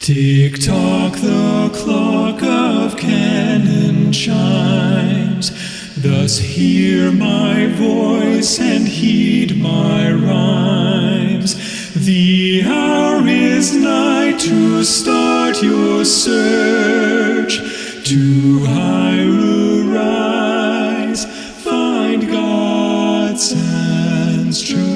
Tick-tock, the clock of cannon chimes. Thus hear my voice and heed my rhymes. The hour is nigh to start your search. To Hyra rise, find God's sands church.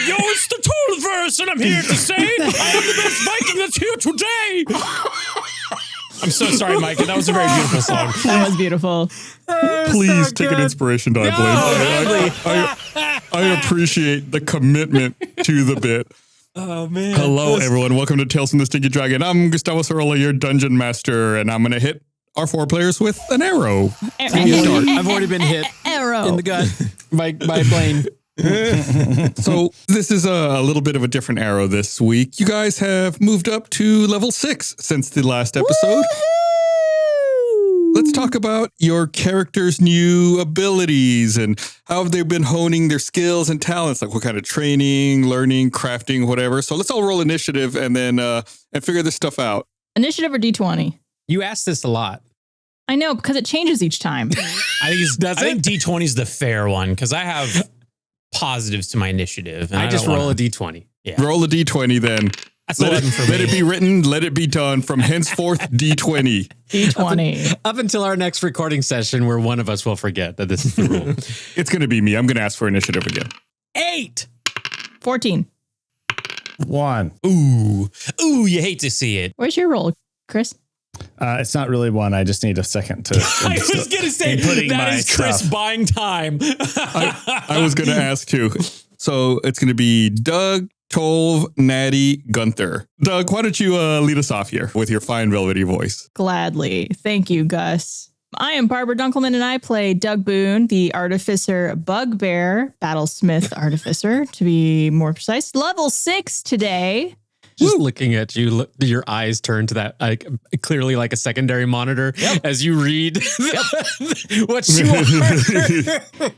Yo, it's the Toll verse, and I'm here to say I am the best Viking that's here today. I'm so sorry, Micah. That was a very beautiful song. That was beautiful. Please take an inspiration dive, Blaine. I appreciate the commitment to the bit. Oh, man. Hello, everyone. Welcome to Tales from the Stinky Dragon. I'm Gustavo Sorola, your dungeon master, and I'm going to hit our four players with an arrow. I've already been hit Arrow in the gut by Blaine. So this is a little bit of a different arrow this week. You guys have moved up to level 6 since the last episode. Woo-hoo! Let's talk about your character's new abilities and how have they been honing their skills and talents, like what kind of training, learning, crafting, whatever. So let's all roll initiative and then and figure this stuff out. Initiative or D20? You asked this a lot. I know, because it changes each time. I think D20 is the fair one because I have positives to my initiative. And I just roll a D20. Yeah. Roll a D20 then. That's 11 for me. Let it be written, let it be done. From henceforth, D20. D20. Up until our next recording session where one of us will forget that this is the rule. It's going to be me. I'm going to ask for initiative again. 8. 14. 1. Ooh, you hate to see it. Where's your roll, Chris? It's not really 1. I just need a second to. I was going to say that is Chris stuff. buying time. I was going to ask too. So it's going to be Doug, Tolv, Natty, Gunther. Doug, why don't you lead us off here with your fine velvety voice? Gladly. Thank you, Gus. I am Barbara Dunkelman, and I play Doug Boone, the Artificer Bugbear, Battlesmith Artificer, to be more precise. Level 6 today. Just looking at you, your eyes turn to that clearly like a secondary monitor as you read what you are.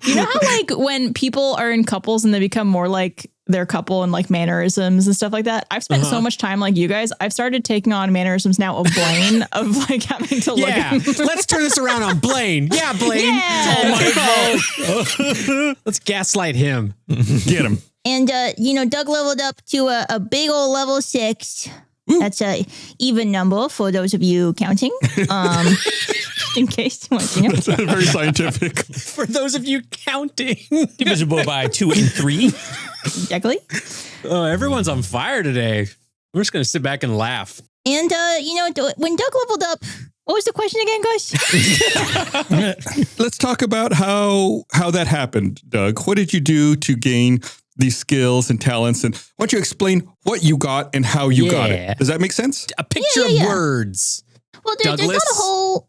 You know how like when people are in couples and they become more like their couple and like mannerisms and stuff like that? I've spent so much time like you guys. I've started taking on mannerisms now of Blaine of like having to look at him. Let's turn this around on Blaine. Yeah, Blaine. Yeah. Oh my God. Let's gaslight him. Get him. And, Doug leveled up to a big old level 6. Woo. That's a even number for those of you counting. In case you want to know. That's very scientific. For those of you counting. Divisible by 2 and 3. Exactly. Oh, everyone's on fire today. We're just going to sit back and laugh. And, when Doug leveled up, what was the question again, guys? Let's talk about how that happened, Doug. What did you do to gain these skills and talents? And why don't you explain what you got and how you got it? Does that make sense? A picture of words. Well, there's not a whole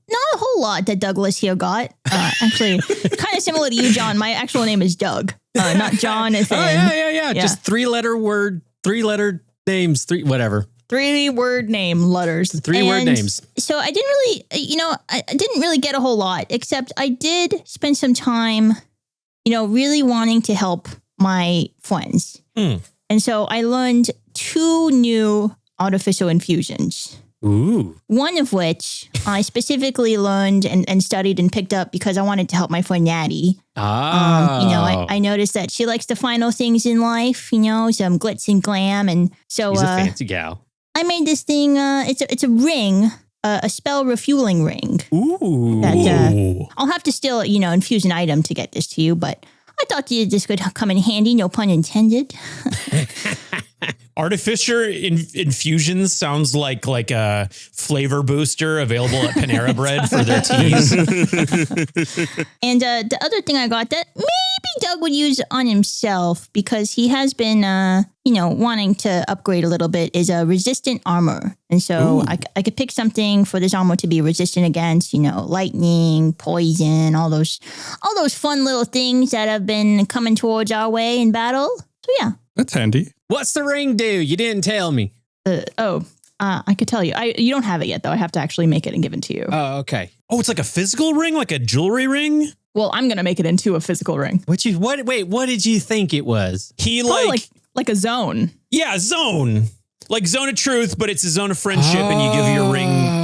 lot that Douglas here got. Actually, kind of similar to you, John. My actual name is Doug, not Jonathan. Oh, yeah. Just 3-letter word, 3-letter names, whatever. 3-word name letters. 3-word names. So I didn't really, I didn't really get a whole lot, except I did spend some time, really wanting to help my friends. And so I learned 2 new artificial infusions. Ooh. One of which I specifically learned and studied and picked up because I wanted to help my friend Natty. I noticed that she likes the final things in life, some glitz and glam. And so she's a fancy gal. I made this thing. It's a ring, a spell refueling ring. Ooh. That, I'll have to still, infuse an item to get this to you, but I thought this could come in handy, no pun intended. Artificer infusions sounds like a flavor booster available at Panera Bread for their teas. And the other thing I got that maybe Doug would use on himself because he has been, wanting to upgrade a little bit is a resistant armor. And so I could pick something for this armor to be resistant against, lightning, poison, all those fun little things that have been coming towards our way in battle. So yeah. That's handy. What's the ring do? You didn't tell me. I could tell you. You don't have it yet, though. I have to actually make it and give it to you. Oh, okay. Oh, it's like a physical ring, like a jewelry ring? Well, I'm going to make it into a physical ring. What did you think it was? He Probably like a zone. Yeah, zone. Like zone of truth, but it's a zone of friendship and you give your ring.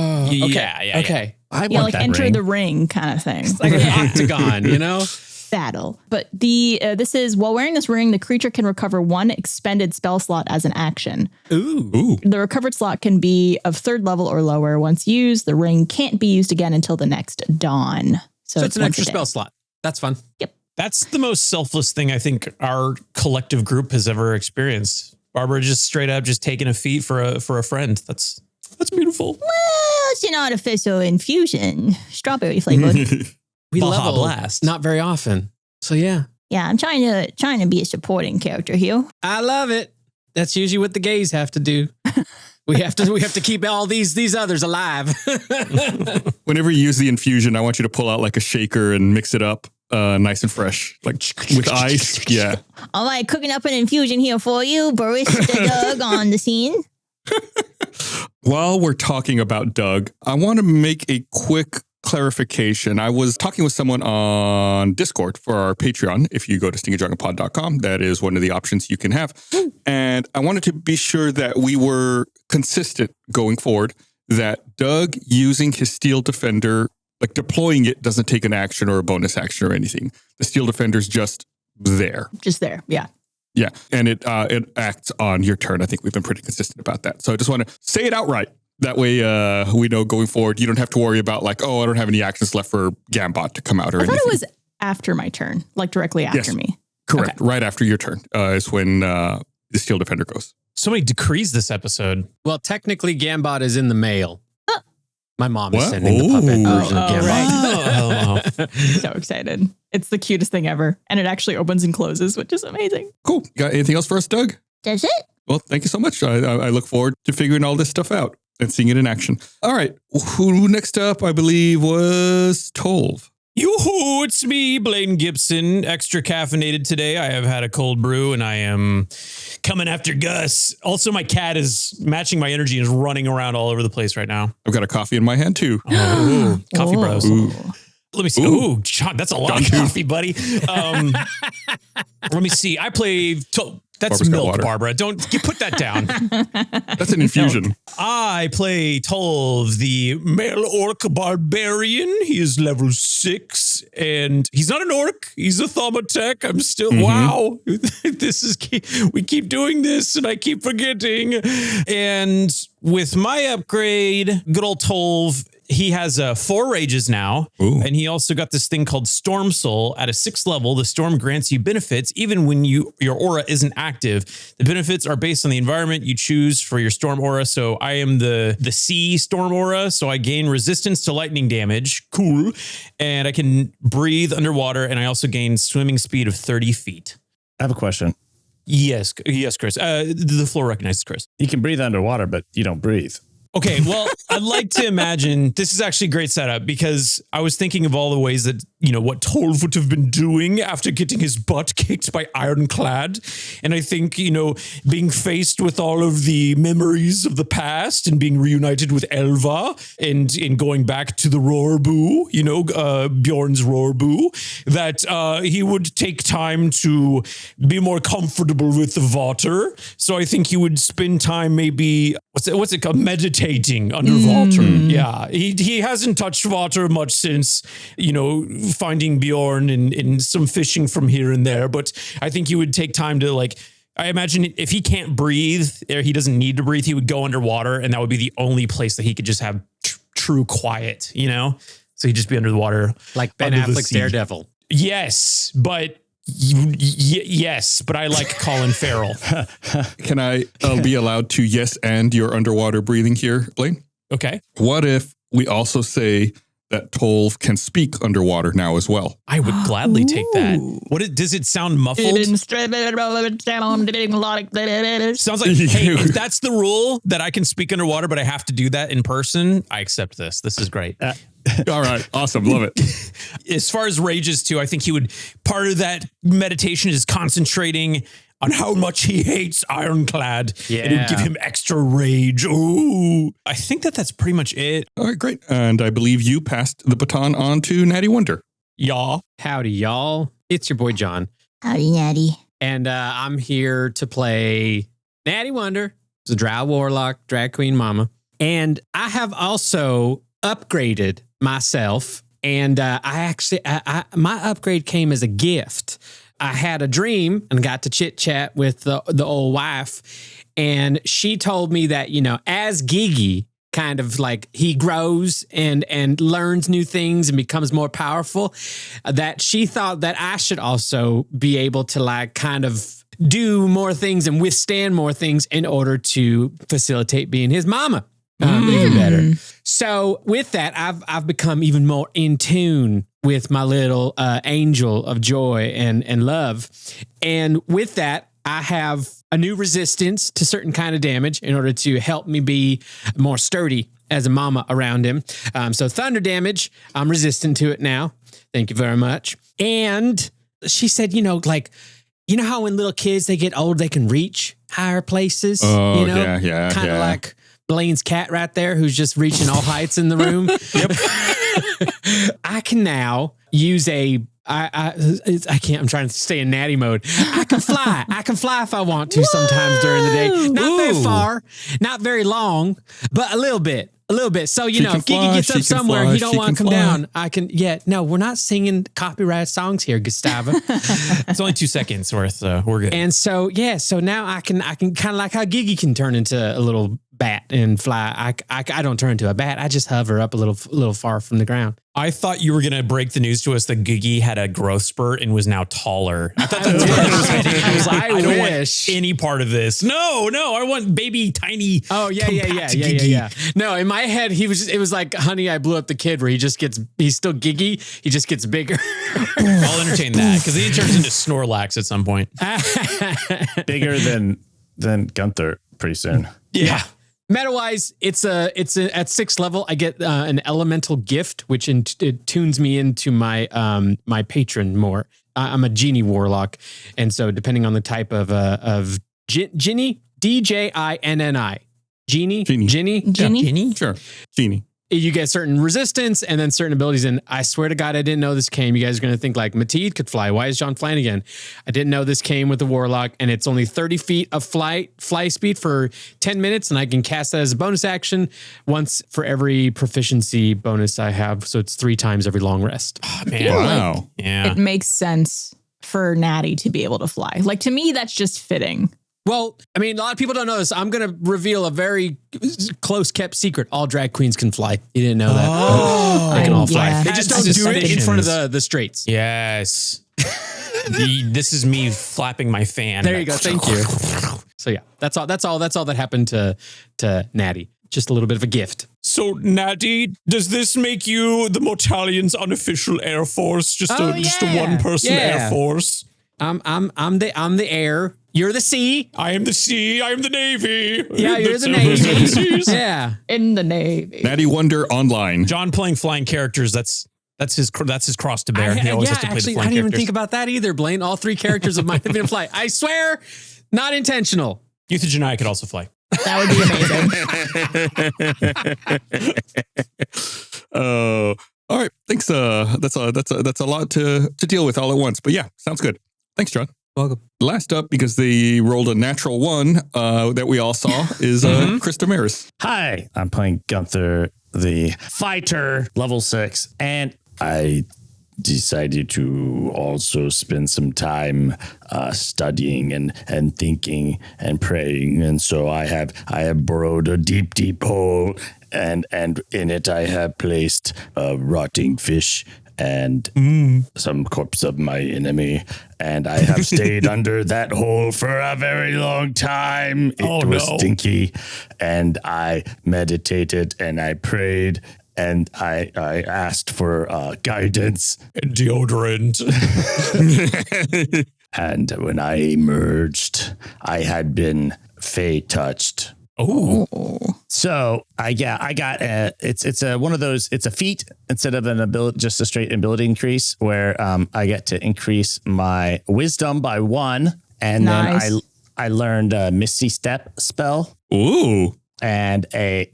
Okay. I Yeah, want like that enter ring. the ring kind of thing. Like an octagon, you know? Battle. But this is, while wearing this ring, the creature can recover 1 expended spell slot as an action. Ooh. The recovered slot can be of 3rd level or lower. Once used, the ring can't be used again until the next dawn. So it's an once a extra day. spell slot. That's fun. Yep. That's the most selfless thing I think our collective group has ever experienced. Barbara just straight up just taking a feat for a friend. That's beautiful. Well, it's an artificial infusion. Strawberry flavored. We Baja level Blast. not very often. So yeah. Yeah, I'm trying to be a supporting character here. I love it. That's usually what the gays have to do. We have to keep all these others alive. Whenever you use the infusion, I want you to pull out like a shaker and mix it up nice and fresh, like with ice. Yeah. All right, cooking up an infusion here for you. Barista Doug on the scene. While we're talking about Doug, I want to make a quick clarification. I was talking with someone on Discord for our Patreon. If you go to stinkydragonpod.com, that is one of the options you can have. And I wanted to be sure that we were consistent going forward, that Doug using his Steel Defender, like deploying it, doesn't take an action or a bonus action or anything. The Steel Defender's just there. Just there. Yeah. Yeah. And it acts on your turn. I think we've been pretty consistent about that. So I just want to say it outright. That way we know going forward, you don't have to worry about like, oh, I don't have any actions left for Gambot to come out or anything. I thought it was after my turn, like directly after me. Correct. Okay. Right after your turn is when the Steel Defender goes. So many decrees this episode. Well, technically, Gambot is in the mail. My mom is What? sending the puppet Oh. version of Gambot. Right. So excited. It's the cutest thing ever. And it actually opens and closes, which is amazing. Cool. Got anything else for us, Doug? That's it. Well, thank you so much. I look forward to figuring all this stuff out and seeing it in action. All right. Who next up, I believe, was Tolv. Yoo-hoo, it's me, Blaine Gibson, extra caffeinated today. I have had a cold brew and I am coming after Gus. Also, my cat is matching my energy and is running around all over the place right now. I've got a coffee in my hand, too. Oh, coffee bros. Ooh. Let me see. Ooh. Ooh, John, that's a lot of coffee, buddy. Let me see. I play... That's Barbara's got milk, water. Barbara. Don't you put that down. That's an infusion. I play Tolv, the male orc barbarian. He is level 6, and he's not an orc. He's a thaumatek. I'm still, wow. This is, we keep doing this, and I keep forgetting. And with my upgrade, good old Tolv, he has 4 rages now, and he also got this thing called Storm Soul. At a 6th level, the storm grants you benefits even when your aura isn't active. The benefits are based on the environment you choose for your storm aura. So I am the sea storm aura, so I gain resistance to lightning damage. Cool. And I can breathe underwater, and I also gain swimming speed of 30 feet. I have a question. Yes, Chris. The floor recognizes Chris. You can breathe underwater, but you don't breathe. Okay, well, I'd like to imagine this is actually a great setup because I was thinking of all the ways that, you know, what Tolv would have been doing after getting his butt kicked by Ironclad. And I think, you know, being faced with all of the memories of the past and being reunited with Elva and going back to the Roarboo, you know, Bjorn's Roarboo, that he would take time to be more comfortable with the water. So I think he would spend time maybe, what's it called? Meditating underwater. Yeah. He hasn't touched water much since, you know, finding Bjorn and some fishing from here and there. But I think he would take time to, like, I imagine if he can't breathe or he doesn't need to breathe, he would go underwater and that would be the only place that he could just have true quiet, you know? So he'd just be under the water. Like Ben under the Affleck's sea. Daredevil. Yes, but yes, but I like Colin Farrell. Can I be allowed to yes and your underwater breathing here, Blaine? Okay. What if we also say that Tolv can speak underwater now as well? I would gladly take that. Does it sound muffled? Sounds like, hey, if that's the rule that I can speak underwater, but I have to do that in person, I accept this. This is great. All right. Awesome. Love it. As far as rages too, I think he would, part of that meditation is concentrating on how much he hates Ironclad. Yeah. And it would give him extra rage. Ooh. I think that's pretty much it. All right. Great. And I believe you passed the baton on to Natty Wonder. Yeah. Howdy, y'all. It's your boy, John. Howdy, Natty. And I'm here to play Natty Wonder. It's a Drow Warlock, Drag Queen Mama. And I have also upgraded myself. And my upgrade came as a gift. I had a dream and got to chit chat with the old wife. And she told me that, as Gigi kind of like he grows and learns new things and becomes more powerful, that she thought that I should also be able to like kind of do more things and withstand more things in order to facilitate being his mama. Even better. So with that, I've become even more in tune with my little angel of joy and love. And with that, I have a new resistance to certain kind of damage in order to help me be more sturdy as a mama around him. So thunder damage, I'm resistant to it now. Thank you very much. And she said, like, how when little kids, they get old, they can reach higher places? Oh, yeah. Kind of like Blaine's cat right there, who's just reaching all heights in the room. Yep. I can now use I'm trying to stay in natty mode. I can fly. I can fly if I want to sometimes during the day. Not very far, not very long, but a little bit. So, if Gigi gets up somewhere, he don't want to come down. I can, no, we're not singing copyright songs here, Gustavo. It's only 2 seconds worth, so we're good. And so, so now I can kind of like how Gigi can turn into a little bat and fly. I don't turn into a bat. I just hover up a little far from the ground. I thought you were going to break the news to us that Gigi had a growth spurt and was now taller. I thought that's where it was heading. I was like, I don't want any part of this. No, I want baby tiny. Oh, yeah. No, in my head, it was like, honey, I blew up the kid, where he's still Gigi. He just gets bigger. I'll entertain that because he turns into Snorlax at some point. Bigger than Gunther pretty soon. Yeah. Meta-wise, it's at 6th level. I get an elemental gift, which it tunes me into my patron more. I'm a genie warlock, and so depending on the type of genie, DJINNI, genie, Sure, genie. You get certain resistance and then certain abilities. And I swear to God, I didn't know this came. You guys are going to think like Mateed could fly. Why is John flying again? I didn't know this came with the Warlock, and it's only 30 feet of fly speed for 10 minutes. And I can cast that as a bonus action once for every proficiency bonus I have. So it's 3 times every long rest. Oh, man. Wow. Yeah. It makes sense for Natty to be able to fly. Like, to me, that's just fitting. Well, I mean, a lot of people don't know this. I'm going to reveal a very close kept secret. All drag queens can fly. You didn't know that? Oh, they can all fly. yeah. They just don't do it in front of the straights. Yes. This is me flapping my fan. There you go. Thank you. So yeah, that's all that happened to Natty. Just a little bit of a gift. So, Natty, does this make you the Mortalian's unofficial air force? Just a one-person air force? I'm the air. You're the sea. I am the sea. I am the Navy. Yeah, you're the Navy. Yeah, in the Navy. Natty Wonder online. John playing flying characters. That's his cross to bear. He always has to play the flying I didn't even characters. think about that either, Blaine. All 3 characters of mine have been fly. I swear, not intentional. Euthage and I could also fly. That would be amazing. All right. Thanks. That's a lot to deal with all at once. But yeah, sounds good. Thanks, John. Welcome. Last up, because they rolled a natural 1 that we all saw, is Chris Demarais. Hi, I'm playing Gunther, the fighter, level 6, and I decided to also spend some time studying and thinking and praying, and so I have burrowed a deep hole, and in it I have placed a rotting fish and some corpse of my enemy, and I have stayed under that hole for a very long time. It was stinky, and I meditated and I prayed and I asked for guidance. Deodorant. And when I emerged, I had been Fey touched. Oh, so I got it's one of those. It's a feat instead of an ability, just a straight ability increase, where I get to increase my wisdom by 1, and Nice. then I learned a Misty Step spell. Ooh. and a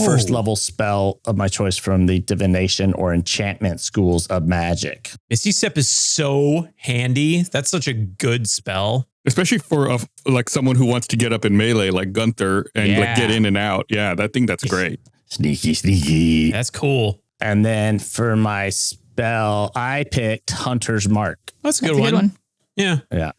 first level spell of my choice from the divination or enchantment schools of magic. Misty Step is so handy. That's such a good spell. Especially for like someone who wants to get up in melee like Gunther and like get in and out. Yeah, that's great. Sneaky. That's cool. And then for my spell, I picked Hunter's Mark. That's a good one. Yeah. Yeah.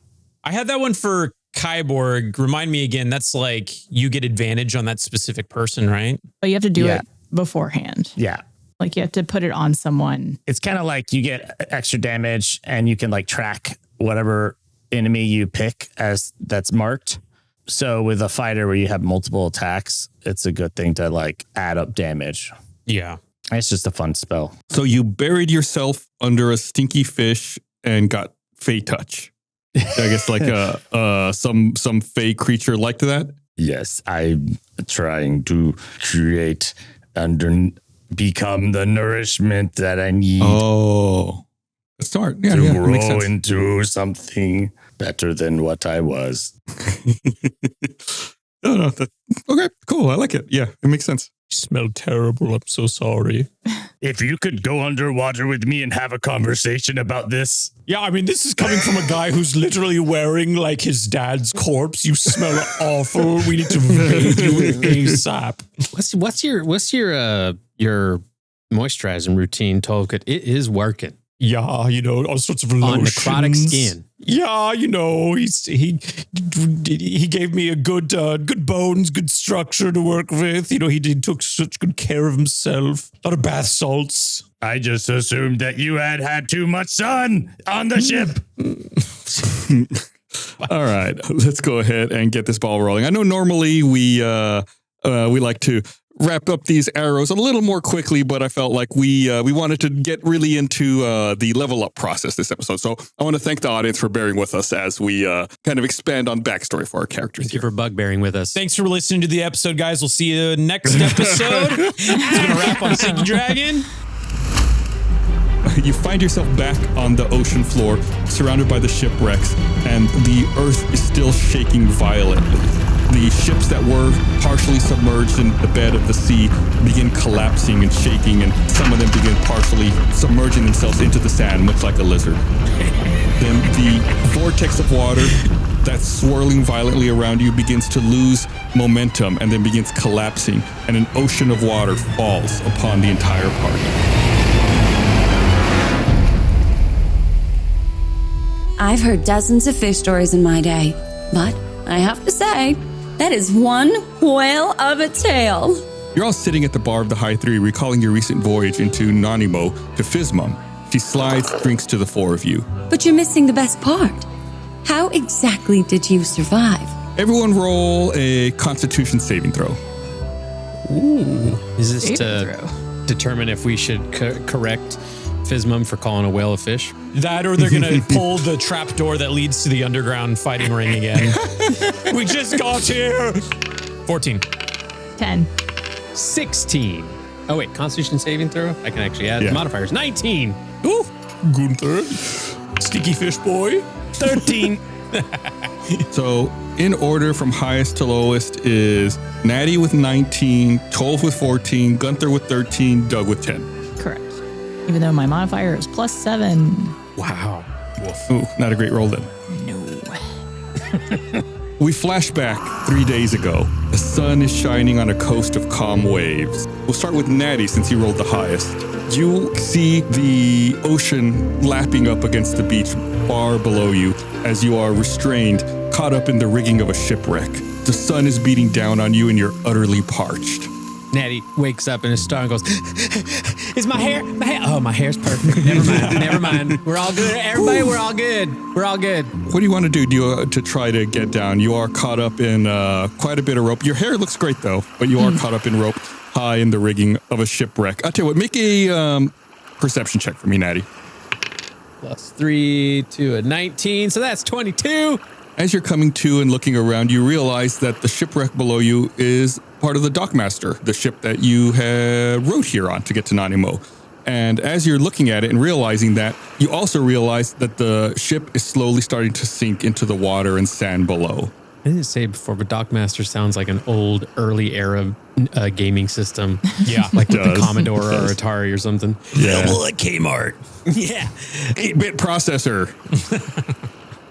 I had that one for Kyborg. Remind me again, that's like you get advantage on that specific person, right? But you have to do it beforehand. Yeah. Like you have to put it on someone. It's kind of like you get extra damage and you can like track whatever enemy you pick as that's marked. So with a fighter where you have multiple attacks, it's a good thing to like add up damage. Yeah. It's just a fun spell. So you buried yourself under a stinky fish and got Fey touch. I guess like some Fey creature like that. Yes, I'm trying to create and become the nourishment that I need. Oh, smart. Yeah, to makes grow sense. into something better than what I was. No, okay, cool. I like it. Yeah, it makes sense. You smell terrible. I'm so sorry. If you could go underwater with me and have a conversation about this. Yeah, I mean, this is coming from a guy who's literally wearing like his dad's corpse. You smell awful. We need to bathe you ASAP. What's your moisturizing routine, Tolkien? It is working. Yeah, all sorts of lotions. On necrotic skin. Yeah, he gave me a good bones, good structure to work with. He took such good care of himself. A lot of bath salts. I just assumed that you had too much sun on the ship. All right, let's go ahead and get this ball rolling. I know normally we like to wrap up these arrows a little more quickly, but I felt like we wanted to get really into the level up process this episode. So I want to thank the audience for bearing with us as we kind of expand on backstory for our characters. Thank you for bugbearing with us. Thanks for listening to the episode, guys. We'll see you next episode. It's going to wrap on Sinky Dragon. You find yourself back on the ocean floor, surrounded by the shipwrecks, and the earth is still shaking violently. The ships that were partially submerged in the bed of the sea begin collapsing and shaking, and some of them begin partially submerging themselves into the sand, much like a lizard. Then the vortex of water that's swirling violently around you begins to lose momentum and then begins collapsing, and an ocean of water falls upon the entire party. I've heard dozens of fish stories in my day, but I have to say, that is one whale of a tale. You're all sitting at the bar of the High Three, recalling your recent voyage into Nonymo to Fizmum. She slides drinks to the four of you. But you're missing the best part. How exactly did you survive? Everyone roll a Constitution saving throw. Ooh. Is this to determine if we should correct Fizmum for calling a whale a fish? That, or they're going to pull the trap door that leads to the underground fighting ring again. We just got here. 14. 10. 16. Oh, wait. Constitution saving throw? I can actually add modifiers. 19. Ooh, Gunther. Sticky fish boy. 13. So, in order from highest to lowest is Natty with 19, 12 with 14, Gunther with 13, Doug with 10. Correct. Even though my modifier is +7. Wow. Ooh, not a great roll then. No. We flash back 3 days ago. The sun is shining on a coast of calm waves. We'll start with Natty since he rolled the highest. You see the ocean lapping up against the beach far below you as you are restrained, caught up in the rigging of a shipwreck. The sun is beating down on you and you're utterly parched. Natty wakes up in a star and goes, "Is my hair? Oh, my hair's perfect. Never mind. We're all good. Everybody, we're all good. We're all good." What do you want to do to try to get down? You are caught up in quite a bit of rope. Your hair looks great, though, but you are caught up in rope high in the rigging of a shipwreck. I'll tell you what, make a perception check for me, Natty. +3 to a 19, so that's 22. As you're coming to and looking around, you realize that the shipwreck below you is part of the Dockmaster, the ship that you rode here on to get to Nonymo. And as you're looking at it and realizing that, you also realize that the ship is slowly starting to sink into the water and sand below. didn't say it before, but Dockmaster sounds like an old, early era gaming system. Yeah. Like the Commodore or Atari or something. Yeah. Available at Kmart. Yeah. 8-bit processor.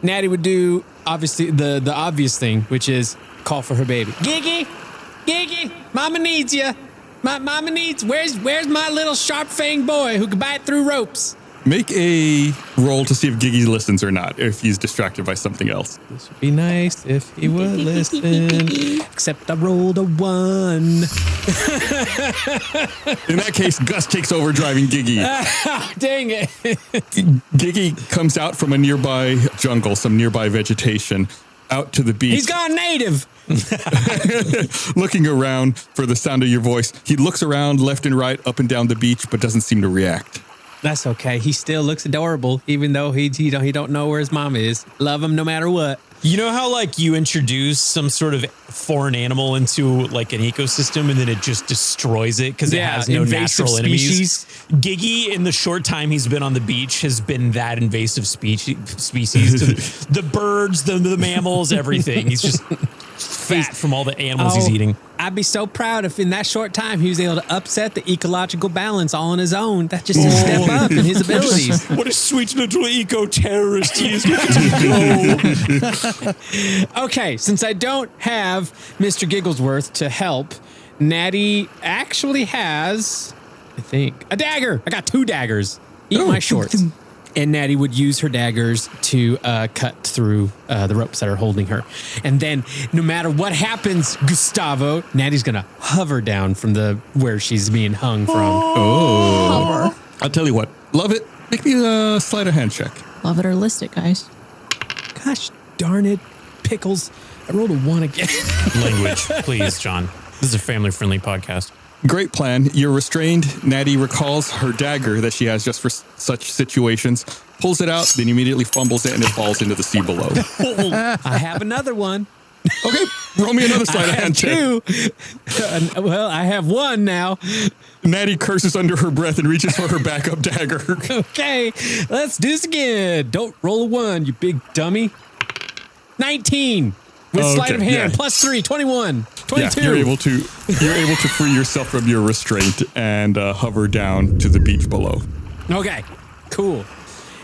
Natty would do, obviously, the obvious thing, which is call for her baby. Giggy! Giggy! Mama needs you. Mama needs, where's my little sharp fang boy who can bite through ropes? Make a roll to see if Giggy listens or not, if he's distracted by something else. This would be nice if he would listen. Except I rolled a 1. In that case, Gus takes over driving Giggy. Dang it. Giggy comes out from a nearby jungle, some nearby vegetation, out to the beach. He's gone native. Looking around for the sound of your voice. He looks around left and right, up and down the beach, but doesn't seem to react. That's okay. He still looks adorable, even though he don't know where his mom is. Love him no matter what. You know how like you introduce some sort of foreign animal into like an ecosystem and then it just destroys it because it has no natural enemies? Giggy, in the short time he's been on the beach, has been that invasive species to the birds, the mammals, everything. He's just fat from all the animals he's eating. I'd be so proud if in that short time he was able to upset the ecological balance all on his own. That's just a step up in his abilities. What a sweet little eco-terrorist he is. Okay, since I don't have Mr. Gigglesworth to help, Natty actually has, I think, a dagger. I got 2 daggers. Eat my shorts. And Natty would use her daggers to cut through the ropes that are holding her. And then no matter what happens, Gustavo, Natty's going to hover down from where she's being hung from. Oh. I'll tell you what. Love it. Make me a sleight of hand check. Love it or list it, guys. Gosh darn it. Pickles. I rolled a 1 again. Language, please, John. This is a family-friendly podcast. Great plan. You're restrained. Natty recalls her dagger that she has just for such situations, pulls it out, then immediately fumbles it, and it falls into the sea below. I have another one. Okay, roll me another sleight of hand check. 2. Well, I have 1 now. Natty curses under her breath and reaches for her backup dagger. Okay, let's do this again. Don't roll a 1, you big dummy. 19 with sleight of hand, plus 3, 21. 22. Yeah, you're able to free yourself from your restraint and hover down to the beach below. Okay, cool.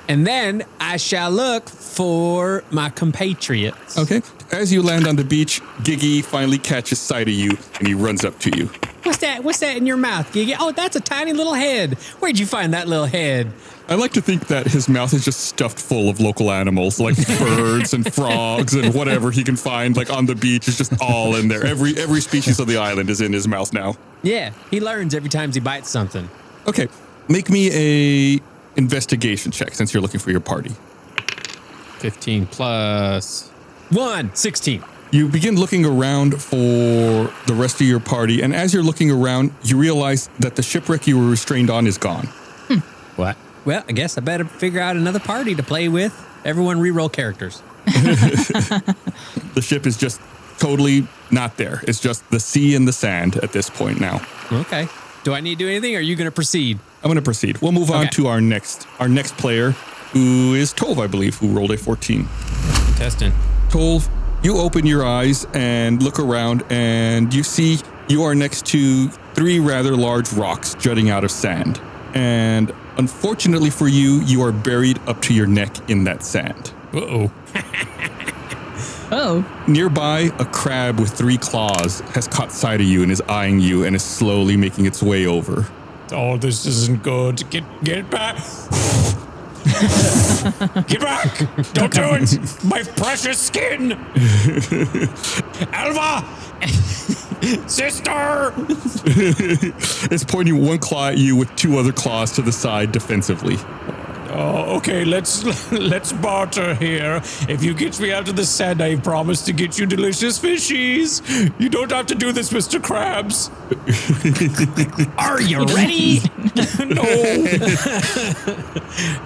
And then I shall look for my compatriots. Okay. As you land on the beach, Giggy finally catches sight of you and he runs up to you. What's that in your mouth, Giggy? Oh, that's a tiny little head. Where'd you find that little head? I like to think that his mouth is just stuffed full of local animals, like birds and frogs and whatever he can find, like on the beach. It's just all in there. Every species of the island is in his mouth now. Yeah, he learns every time he bites something. Okay, make me a investigation check since you're looking for your party. 15 plus 1, 16. You begin looking around for the rest of your party, and as you're looking around, you realize that the shipwreck you were restrained on is gone. What? Well, I guess I better figure out another party to play with. Everyone re-roll characters. The ship is just totally not there. It's just the sea and the sand at this point now. Okay. Do I need to do anything, or are you going to proceed? I'm going to proceed. We'll move on to our next player, who is Tolv, I believe, who rolled a 14. Testing. Tolv, you open your eyes and look around, and you see you are next to 3 rather large rocks jutting out of sand. And unfortunately for you, you are buried up to your neck in that sand. Uh-oh. Oh. Nearby, a crab with 3 claws has caught sight of you and is eyeing you and is slowly making its way over. Oh, this isn't good. Get back. Get back. Don't do it. My precious skin. Alva. Sister. It's pointing 1 claw at you with 2 other claws to the side defensively. Oh, okay, let's barter here. If you get me out of the sand, I promise to get you delicious fishies. You don't have to do this, Mr. Krabs. Are you ready?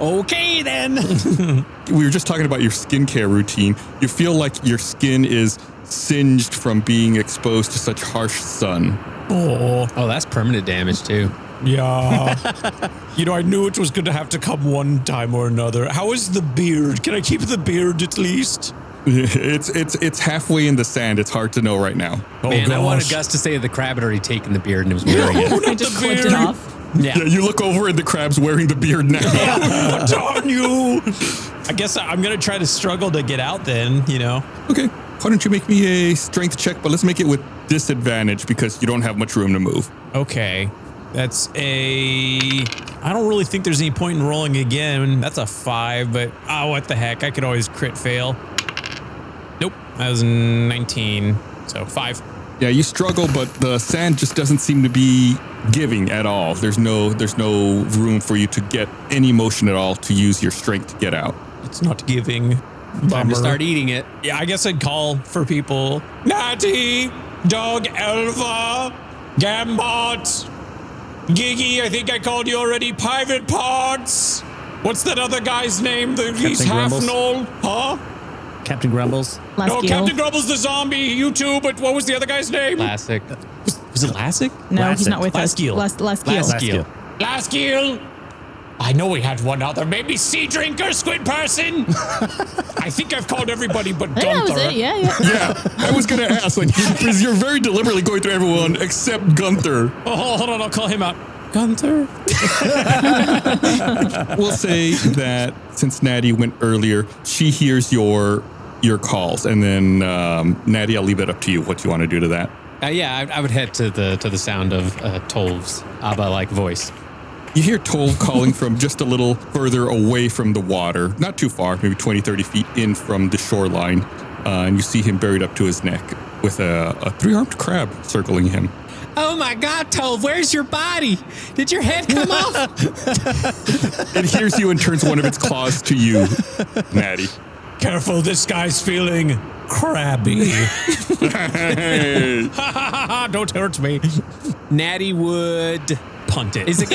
No. Okay, then. We were just talking about your skincare routine. You feel like your skin is singed from being exposed to such harsh sun. Oh, that's permanent damage, too. yeah. I knew it was going to have to come one time or another. How is the beard? Can I keep the beard at least? It's halfway in the sand. It's hard to know right now. Man, I wanted Gus to say that the crab had already taken the beard and was wearing it. I just clipped it off. Yeah, you look over and the crab's wearing the beard now. Darn you! I guess I'm gonna try to struggle to get out then, you know. Okay, why don't you make me a strength check, but let's make it with disadvantage because you don't have much room to move. Okay. That's I don't really think there's any point in rolling again. That's a 5, but what the heck? I could always crit fail. Nope, that was 19, so 5. Yeah, you struggle, but the sand just doesn't seem to be giving at all. There's no room for you to get any motion at all to use your strength to get out. It's not giving. Time to start eating it. Yeah, I guess I'd call for people. Natty, Dog Elva, Gambot, Giggy, I think I called you already, Private Parts. What's that other guy's name? He's half Knoll, huh? Captain Grumbles. No, Captain Grumbles the zombie, you too, but what was the other guy's name? Classic. Was it Lassic? No, he's not with Laskiel. us. Laskiel. Laskiel. I know we had one other, maybe Sea Drinker, Squid Person. I think I've called everybody but Gunther. That was it. Yeah. Yeah, I was going to ask, like, because you're very deliberately going through everyone except Gunther. Oh, hold on, I'll call him out. Gunther. We'll say that since Natty went earlier, she hears your calls, and then Natty, I'll leave it up to you what you want to do to that. I would head to the sound of Tolv's Abba-like voice. You hear Tolv calling from just a little further away from the water, not too far, maybe 20, 30 feet in from the shoreline, and you see him buried up to his neck with a 3-armed crab circling him. Oh my God, Tolv, where's your body? Did your head come off? It hears you and turns one of its claws to you, Natty. Careful, this guy's feeling crabby. Don't hurt me. Natty would punt it. Is it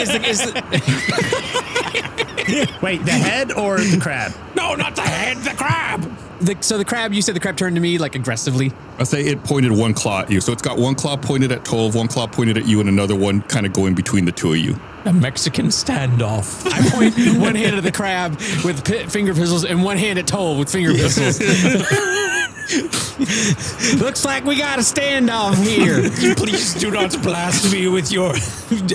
Wait, the head or the crab? No, not the head, the crab. So the crab, you said the crab turned to me like aggressively? I'll say it pointed one claw at you. So it's got one claw pointed at Tolv, one claw pointed at you, and another one kind of going between the two of you. A Mexican standoff. I point one hand at the crab with finger pistols and one hand at Tolv with finger pistols. Looks like we got a standoff here. Please do not blast me with your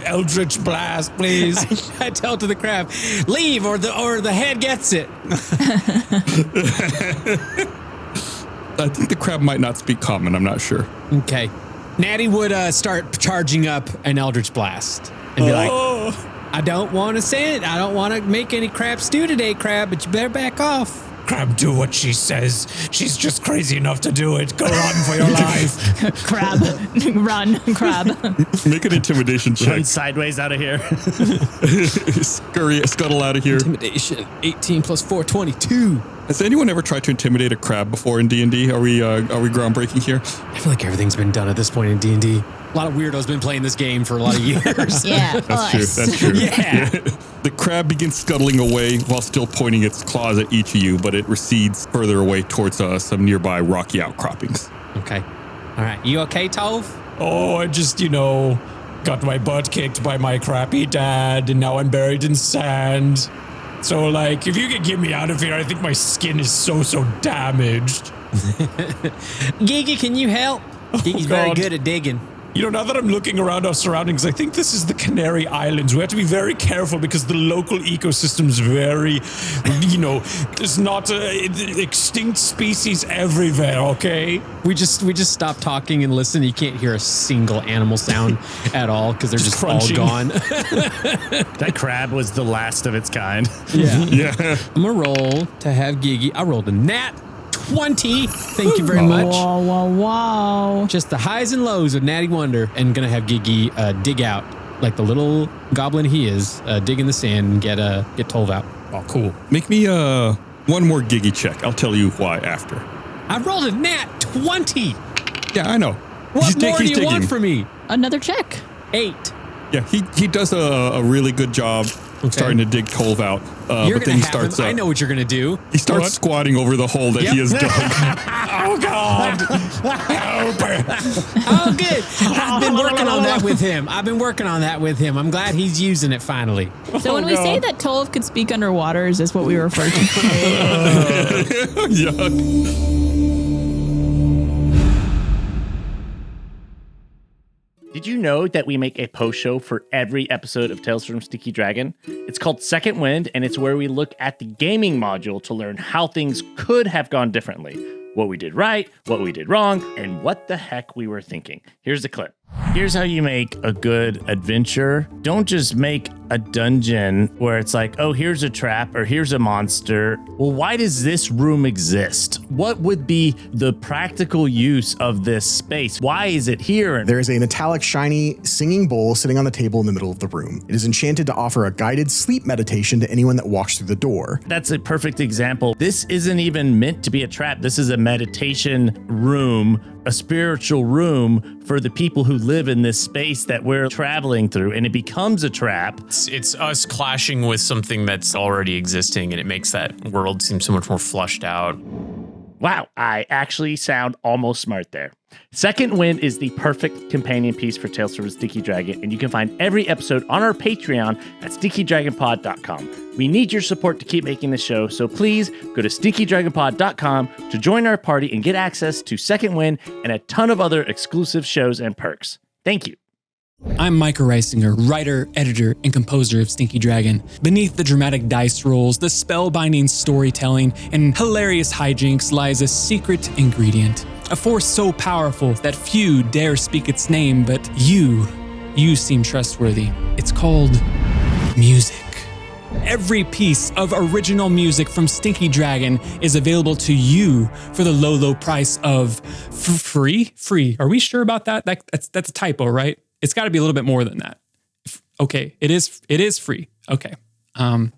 eldritch blast, please. I tell to the crab, leave or the head gets it. I think the crab might not speak common. I'm not sure. Okay. Natty would start charging up an eldritch blast and be like, I don't want to send it. I don't want to make any crab stew today, crab, but you better back off. Crab, do what she says. She's just crazy enough to do it. Go run for your life. Crab. Run, crab. Make an intimidation check. Run sideways out of here. Scuttle out of here. Intimidation, 18 plus 4, 22. Has anyone ever tried to intimidate a crab before in D&D? Are we groundbreaking here? I feel like everything's been done at this point in D&D. A lot of weirdos been playing this game for a lot of years. Yeah, That's true. Yeah. The crab begins scuttling away while still pointing its claws at each of you, but it recedes further away towards some nearby rocky outcroppings. Okay. All right. You okay, Tolv? Oh, I just, got my butt kicked by my crappy dad, and now I'm buried in sand. So, if you could get me out of here, I think my skin is so damaged. Gigi, can you help? Gigi's very good at digging. Now that I'm looking around our surroundings, I think this is the Canary Islands. We have to be very careful because the local ecosystem is very, there's not extinct species everywhere, okay? We just stop talking and listen. You can't hear a single animal sound at all because they're just crunching. All gone. That crab was the last of its kind. Yeah. I'm going to roll to have Gigi. I rolled a nat 20. Thank you very much. Wow. Just the highs and lows of Natty Wonder, and gonna have Gigi dig out like the little goblin he is, dig in the sand and get Tolv out. Oh, cool. Make me one more Gigi check. I'll tell you why after. I rolled a nat 20. Yeah, I know. What more do you want from me? Another check. 8. Yeah, he does a really good job starting to dig Tolv out. But then he starts. I know what you're gonna do. He starts squatting over the hole that he has dug. Oh God! Help! Oh, good. I've been working on that with him. I'm glad he's using it finally. So when we say that Tolv could speak underwater, is this what we refer to? Yuck. did you know that we make a post show for every episode of Tales from Stinky Dragon? It's called Second Wind, and it's where we look at the gaming module to learn how things could have gone differently, what we did right, what we did wrong, and what the heck we were thinking. Here's the clip. Here's how you make a good adventure. Don't just make a dungeon where it's like, oh, here's a trap or here's a monster. Well, why does this room exist? What would be the practical use of this space? Why is it here? There is a metallic, shiny, singing bowl sitting on the table in the middle of the room. It is enchanted to offer a guided sleep meditation to anyone that walks through the door. That's a perfect example. This isn't even meant to be a trap. This is a meditation room, a spiritual room for the people who live in this space that we're traveling through, and it becomes a trap. It's us clashing with something that's already existing, and it makes that world seem so much more flushed out. Wow, I actually sound almost smart there. Second Wind is the perfect companion piece for Tales from a Stinky Dragon, and you can find every episode on our Patreon at stinkydragonpod.com. We need your support to keep making the show, so please go to stinkydragonpod.com to join our party and get access to Second Wind and a ton of other exclusive shows and perks. Thank you. I'm Micah Reisinger, writer, editor, and composer of Stinky Dragon. Beneath the dramatic dice rolls, the spellbinding storytelling, and hilarious hijinks lies a secret ingredient. A force so powerful that few dare speak its name, but you seem trustworthy. It's called music. Every piece of original music from Stinky Dragon is available to you for the low, low price of free? Free. Are we sure about that? That's a typo, right? It's got to be a little bit more than that. Okay, it is free. Okay. All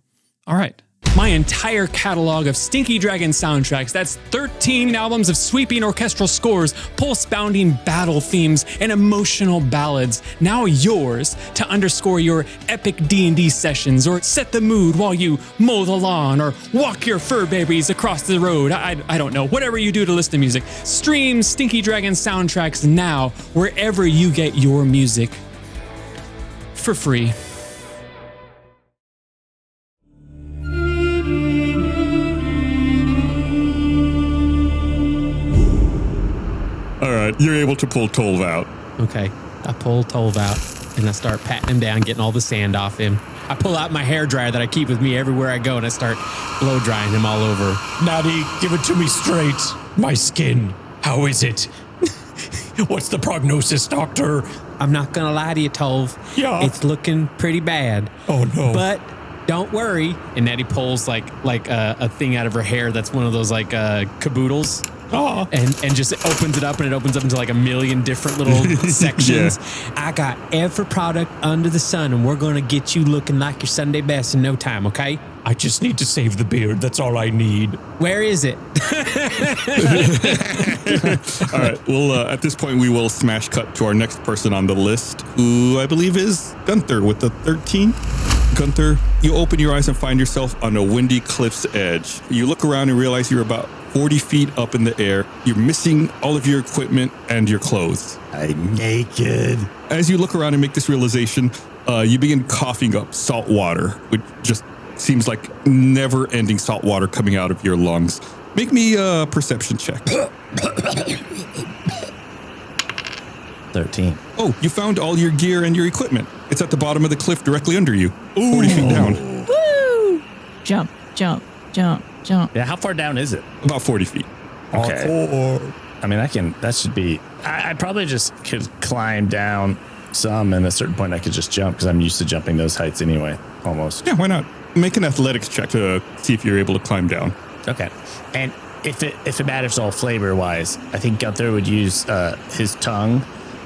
right. My entire catalog of Stinky Dragon soundtracks, that's 13 albums of sweeping orchestral scores, pulse-bounding battle themes, and emotional ballads, now yours to underscore your epic D&D sessions or set the mood while you mow the lawn or walk your fur babies across the road. I don't know, whatever you do to listen to music. Stream Stinky Dragon soundtracks now wherever you get your music for free. All right, you're able to pull Tolv out. Okay. I pull Tolv out and I start patting him down, getting all the sand off him. I pull out my hairdryer that I keep with me everywhere I go and I start blow drying him all over. Natty, give it to me straight. My skin. How is it? What's the prognosis, doctor? I'm not gonna lie to you, Tolv. Yeah. It's looking pretty bad. Oh no. But don't worry. And Natty pulls like a thing out of her hair that's one of those like caboodles. Oh. And just opens it up, and it opens up into like a million different little sections. Yeah. I got every product under the sun, and we're going to get you looking like your Sunday best in no time, okay? I just need to save the beard. That's all I need. Where is it? All right. Well, at this point, we will smash cut to our next person on the list, who I believe is Gunther with the 13. Gunther, you open your eyes and find yourself on a windy cliff's edge. You look around and realize you're about 40 feet up in the air. You're missing all of your equipment and your clothes. I'm naked. As you look around and make this realization, you begin coughing up salt water, which just seems like never-ending salt water coming out of your lungs. Make me a perception check. 13. Oh, you found all your gear and your equipment. It's at the bottom of the cliff directly under you. Ooh. 40 feet down. Woo! Jump, jump, jump, jump. Yeah, how far down is it? About 40 feet. Okay. I mean, that should be, I probably just could climb down some, and at a certain point I could just jump because I'm used to jumping those heights anyway, almost. Yeah, why not? Make an athletics check to see if you're able to climb down. Okay. And if it matters all flavor-wise, I think Gunther would use his tongue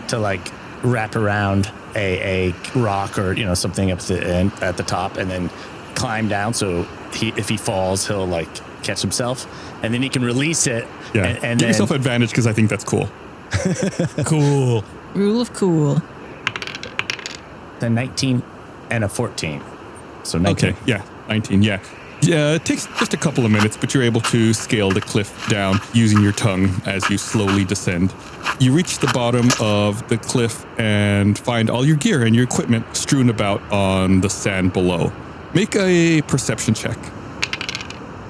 to like wrap around a rock or something up the end at the top, and then climb down. So if he falls, he'll like catch himself, and then he can release it. Yeah, and give yourself advantage because I think that's cool. Cool. Rule of cool. The 19 and a 14. So 19. Okay, yeah, 19, yeah. Yeah, it takes just a couple of minutes, but you're able to scale the cliff down using your tongue as you slowly descend. You reach the bottom of the cliff and find all your gear and your equipment strewn about on the sand below. Make a perception check.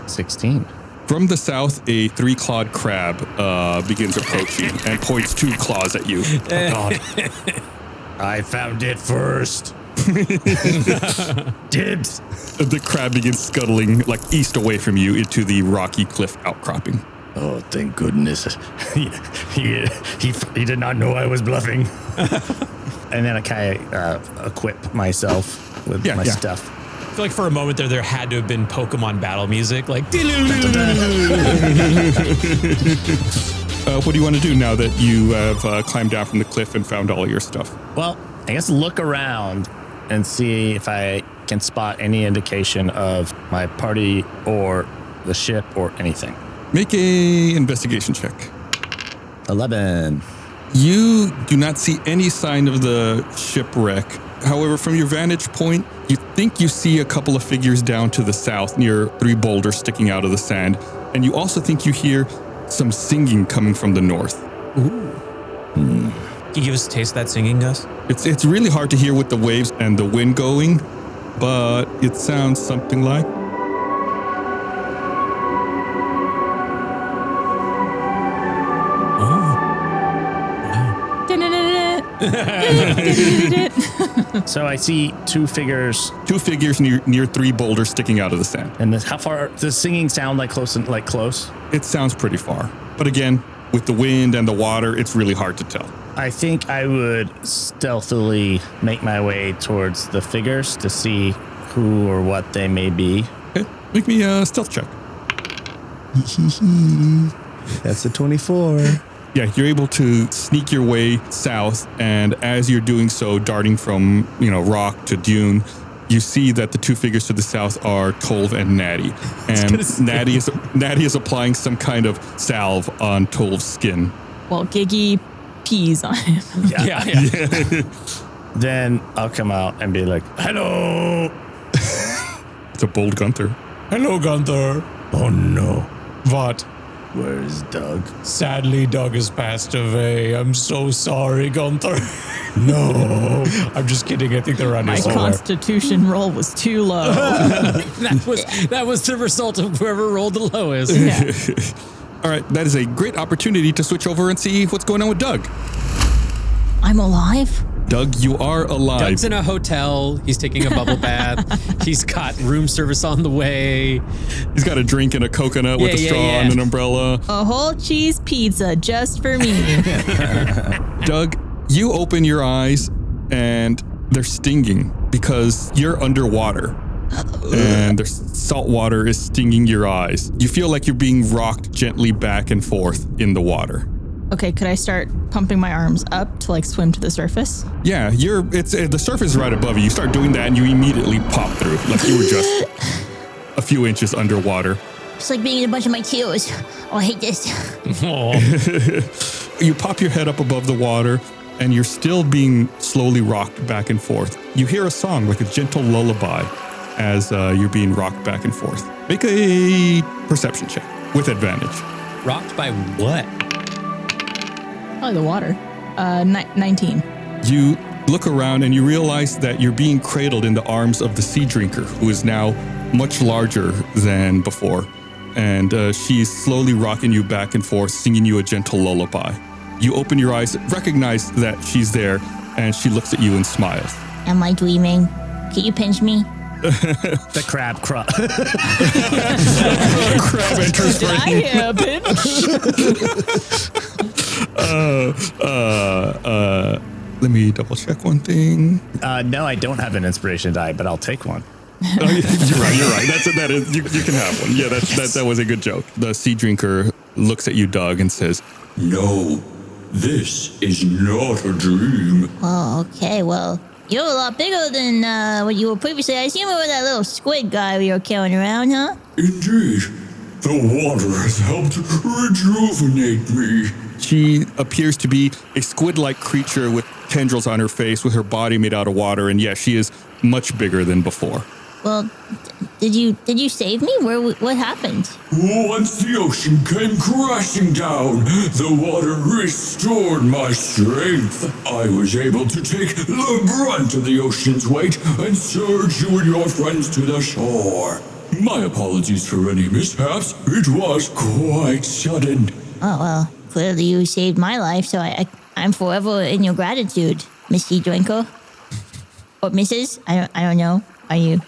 16. From the south, a 3-clawed crab begins approaching and points 2 claws at you. Oh, God. I found it first. Dibs. The crab begins scuttling like east away from you into the rocky cliff outcropping. Oh, thank goodness. he did not know I was bluffing. And then I kind of equip myself with my stuff. I feel like for a moment there had to have been Pokemon battle music, like. What do you want to do now that you have climbed down from the cliff and found all your stuff? Well, I guess look around and see if I can spot any indication of my party or the ship or anything. Make a investigation check. 11. You do not see any sign of the shipwreck. However, from your vantage point, you think you see a couple of figures down to the south near 3 boulders sticking out of the sand. And you also think you hear some singing coming from the north. Ooh. Can you give us a taste of that singing, Gus? It's really hard to hear with the waves and the wind going, but it sounds something like... So I see 2 figures. 2 figures near 3 boulders sticking out of the sand. And how far does the singing sound like close? Close? It sounds pretty far. But again, with the wind and the water, it's really hard to tell. I think I would stealthily make my way towards the figures to see who or what they may be. Okay, make me a stealth check. That's a 24. Yeah, you're able to sneak your way south, and as you're doing so, darting from, rock to dune, you see that the 2 figures to the south are Tolv and Natty. And Natty is applying some kind of salve on Tolv's skin. Well, Giggy pees on him. Yeah. Then I'll come out and be like, hello. It's a bold Gunther. Hello, Gunther. Oh, no. What? Where's Doug? Sadly, Doug has passed away. I'm so sorry, Gunther. No. I'm just kidding. I think they're around My here somewhere. constitution roll was too low. That was the result of whoever rolled the lowest. Yeah. All right, that is a great opportunity to switch over and see what's going on with Doug. I'm alive? Doug, you are alive. Doug's in a hotel. He's taking a bubble bath. He's got room service on the way. He's got a drink and a coconut with a straw and an umbrella. A whole cheese pizza just for me. Doug, you open your eyes and they're stinging because you're underwater. And the salt water is stinging your eyes. You feel like you're being rocked gently back and forth in the water. Okay, could I start pumping my arms up to swim to the surface? Yeah, the surface is right above you. You start doing that and you immediately pop through like you were just a few inches underwater. It's like being in a bunch of my tears. Oh, I hate this. You pop your head up above the water and you're still being slowly rocked back and forth. You hear a song, like a gentle lullaby, as you're being rocked back and forth. Make a perception check with advantage. Rocked by what? Probably the water. 19. You look around and you realize that you're being cradled in the arms of the sea drinker, who is now much larger than before. And she's slowly rocking you back and forth, singing you a gentle lullaby. You open your eyes, recognize that she's there, and she looks at you and smiles. Am I dreaming? Can you pinch me? The crab crab. Crab enters Did I hear a pinch? Let me double check one thing. No, I don't have an inspiration die, but I'll take one. You're right. You can have one. Yeah, that was a good joke. The sea drinker looks at you, Doug, and says, No, this is not a dream. Oh, okay. Well, you're a lot bigger than what you were previously. I assume you were that little squid guy we were carrying around, huh? Indeed. The water has helped rejuvenate me. She appears to be a squid-like creature with tendrils on her face, with her body made out of water, and yes, she is much bigger than before. Well, did you save me? What happened? Once the ocean came crashing down, the water restored my strength. I was able to take the brunt of the ocean's weight and surge you and your friends to the shore. My apologies for any mishaps. It was quite sudden. Oh, well, clearly you saved my life, so I'm forever in your gratitude. Miss Sea Drinker? Or Mrs.? I don't know. Are you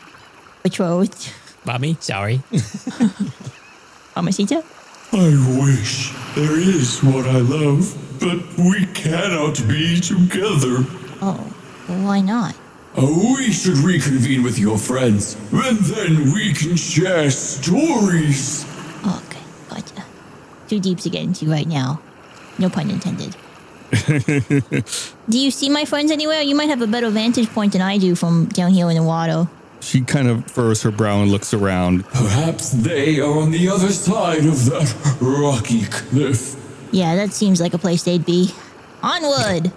betrothed? Mommy, sorry. Mamacita? I wish there is what I love, but we cannot be together. Oh, why not? We should reconvene with your friends, and then we can share stories. Okay, gotcha. Too deep to get into right now. No pun intended. Do you see my friends anywhere? You might have a better vantage point than I do from down here in the water. She kind of furrows her brow and looks around. Perhaps they are on the other side of that rocky cliff. Yeah, that seems like a place they'd be. Onward!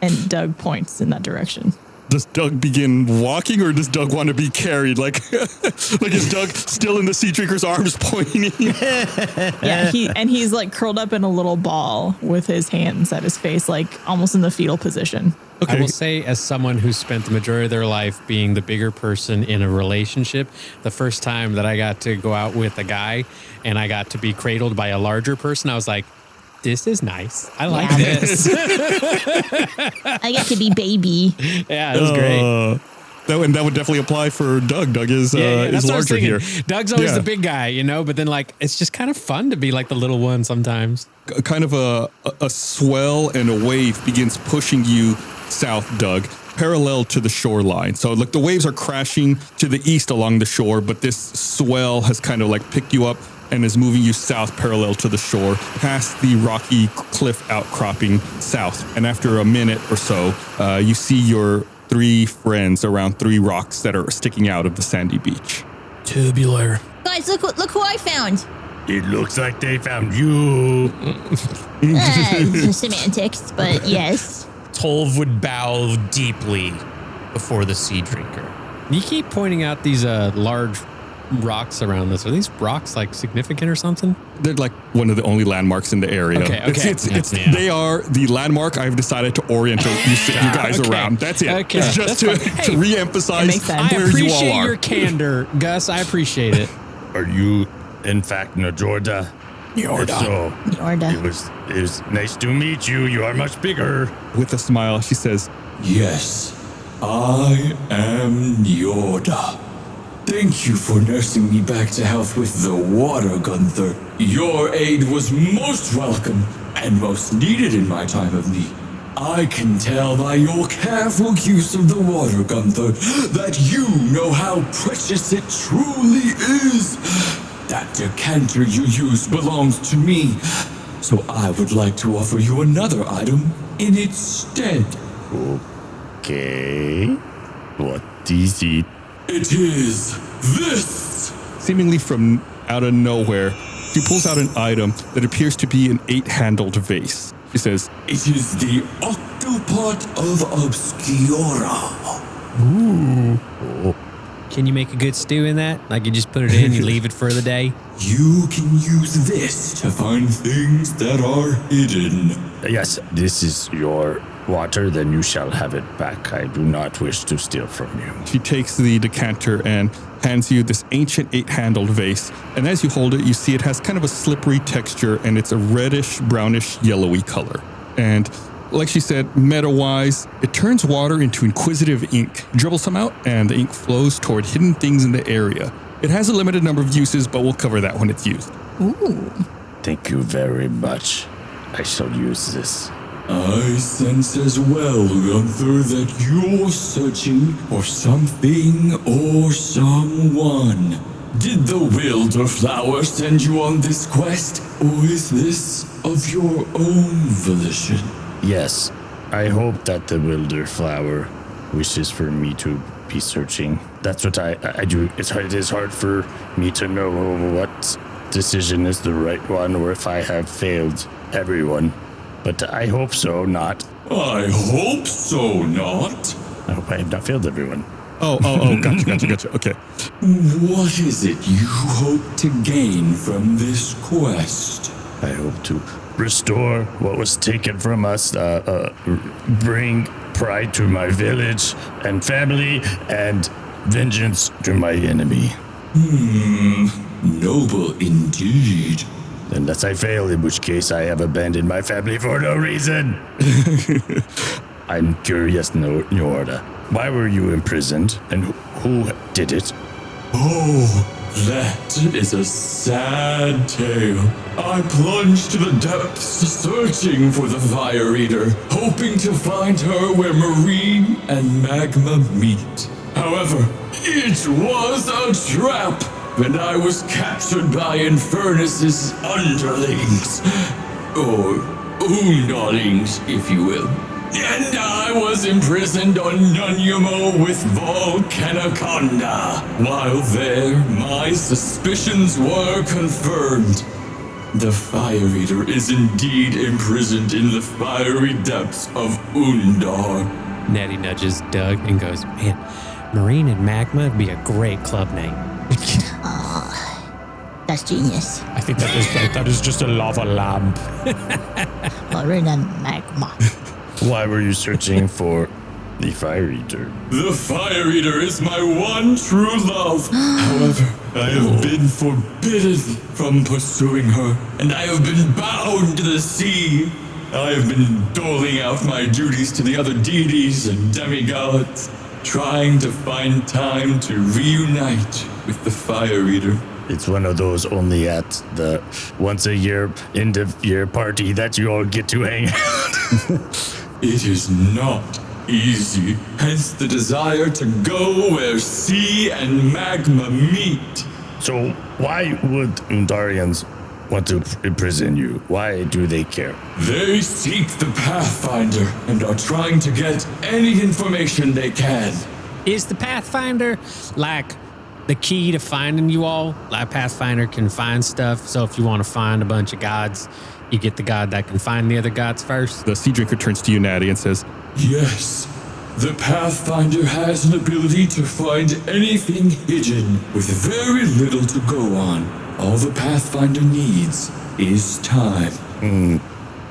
And Doug points in that direction. Does Doug begin walking, or does Doug want to be carried? Like is Doug still in the sea drinker's arms pointing? Yeah, he's like curled up in a little ball with his hands at his face, like almost in the fetal position. I will say, as someone who's spent the majority of their life being the bigger person in a relationship, the first time that I got to go out with a guy and I got to be cradled by a larger person, I was like, this is nice. I like this. I get to be baby. Yeah, it was great. That would definitely apply for Doug. Doug is larger here. Doug's always the big guy, but then like it's just kind of fun to be like the little one sometimes. Kind of a swell and a wave begins pushing you south, Doug, parallel to the shoreline. So like the waves are crashing to the east along the shore, but this swell has kind of like picked you up and is moving you south parallel to the shore, past the rocky cliff outcropping south. And after a minute or so, you see your 3 friends around 3 rocks that are sticking out of the sandy beach. Tubular. Guys, look who I found. It looks like they found you. Semantics, but yes. Tolv would bow deeply before the sea drinker. You keep pointing out these large rocks around this. Are these rocks like significant or something? They're like one of the only landmarks in the area. Okay. They are the landmark I've decided to orient you guys around. That's it. Okay. It's just to re-emphasize I where you all appreciate are. your candor, Gus. I appreciate it. Are you, in fact, Norda? If so, Norda. It was nice to meet you. You are much bigger. With a smile, she says, Yes, I am Norda. Thank you for nursing me back to health with the water, Gunther. Your aid was most welcome and most needed in my time of need. I can tell by your careful use of the water, Gunther, that you know how precious it truly is. That decanter you use belongs to me, so I would like to offer you another item in its stead. Okay. What is it? It is this! seemingly from out of nowhere, she pulls out an item that appears to be an 8-handled vase. She says, It is the Octopot of Obscura. Ooh. Can you make a good stew in that? Like you just put it in, you leave it for the day? You can use this to find things that are hidden. Yes, this is your water, then you shall have it back. I do not wish to steal from you. She takes the decanter and hands you this ancient 8-handled vase. And as you hold it, you see it has kind of a slippery texture and it's a reddish, brownish, yellowy color. And like she said, meta-wise, it turns water into inquisitive ink. Dribble some out and the ink flows toward hidden things in the area. It has a limited number of uses, but we'll cover that when it's used. Ooh. Thank you very much. I shall use this. I sense as well, Gunther, that you're searching for something or someone. Did the Wilderflower send you on this quest, or is this of your own volition? Yes, I hope that the Wilderflower wishes for me to be searching. That's what I do. It is hard for me to know what decision is the right one, or if I have failed everyone. But I hope so, not. I hope so, not. I hope I have not failed everyone. Oh, gotcha. Okay. What is it you hope to gain from this quest? I hope to restore what was taken from us, bring pride to my village and family, and vengeance to my enemy. Noble indeed. Unless I fail, in which case I have abandoned my family for no reason. I'm curious, Norda. Why were you imprisoned, and who did it? Oh, that is a sad tale. I plunged to the depths searching for the Fire Eater, hoping to find her where marine and magma meet. However, it was a trap, and I was captured by Infernus's underlings, or Undalings, if you will. And I was imprisoned on Nonymo with Volcaniconda. While there, my suspicions were confirmed. The Fire Eater is indeed imprisoned in the fiery depths of Undar. Natty nudges Doug and goes, man, Marine and Magma would be a great club name. That's genius. I think that is just a lava lamp. Marine and magma. Why were you searching for the Fire Eater? The Fire Eater is my one true love. However, I have been forbidden from pursuing her, and I have been bound to the sea. I have been doling out my duties to the other deities and demigods, trying to find time to reunite with the Fire Eater. It's one of those only at the once a year end of year party that you all get to hang out. It is not easy, hence the desire to go where sea and magma meet. So why would Undarians want to imprison you? Why do they care? They seek the Pathfinder and are trying to get any information they can. Is the Pathfinder like the key to finding you all? Like Pathfinder can find stuff, so if you want to find a bunch of gods, you get the god that can find the other gods first. The Sea Drinker turns to you, Natty, and says, Yes, the Pathfinder has an ability to find anything hidden with very little to go on. All the Pathfinder needs is time.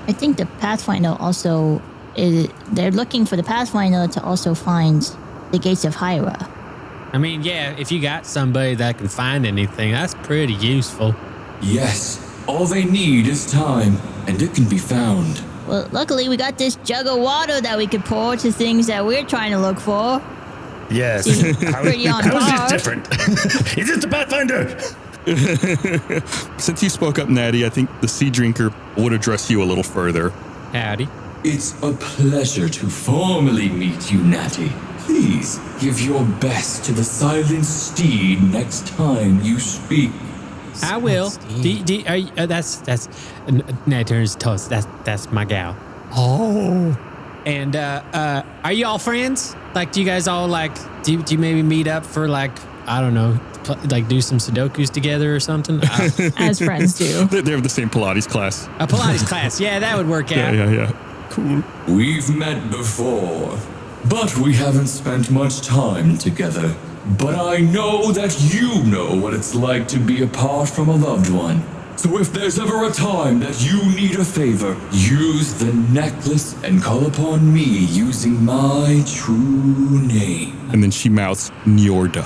I think the Pathfinder also they're looking for the Pathfinder to also find the gates of Hyra. I mean, yeah, if you got somebody that can find anything, that's pretty useful. Yes, all they need is time, and it can be found. Well, luckily we got this jug of water that we could pour to things that we're trying to look for. Yes. Pretty on How is par. this different? Is it the Pathfinder? since you spoke up, Natty, I think the Sea Drinker would address you a little further. Howdy. It's a pleasure to formally meet you, Natty. Please give your best to the Silent Steed next time you speak. I will. That's Natty turns to us. That's my gal. Oh. And are you all friends? Like, do you guys all like? Do you maybe meet up for like, I don't know, like do some Sudokus together or something? As friends do. They have the same Pilates class. A Pilates class. Yeah, that would work out. Yeah. Cool. We've met before, but we haven't spent much time together. But I know that you know what it's like to be apart from a loved one. So if there's ever a time that you need a favor, use the necklace and call upon me using my true name. And then she mouths Norda.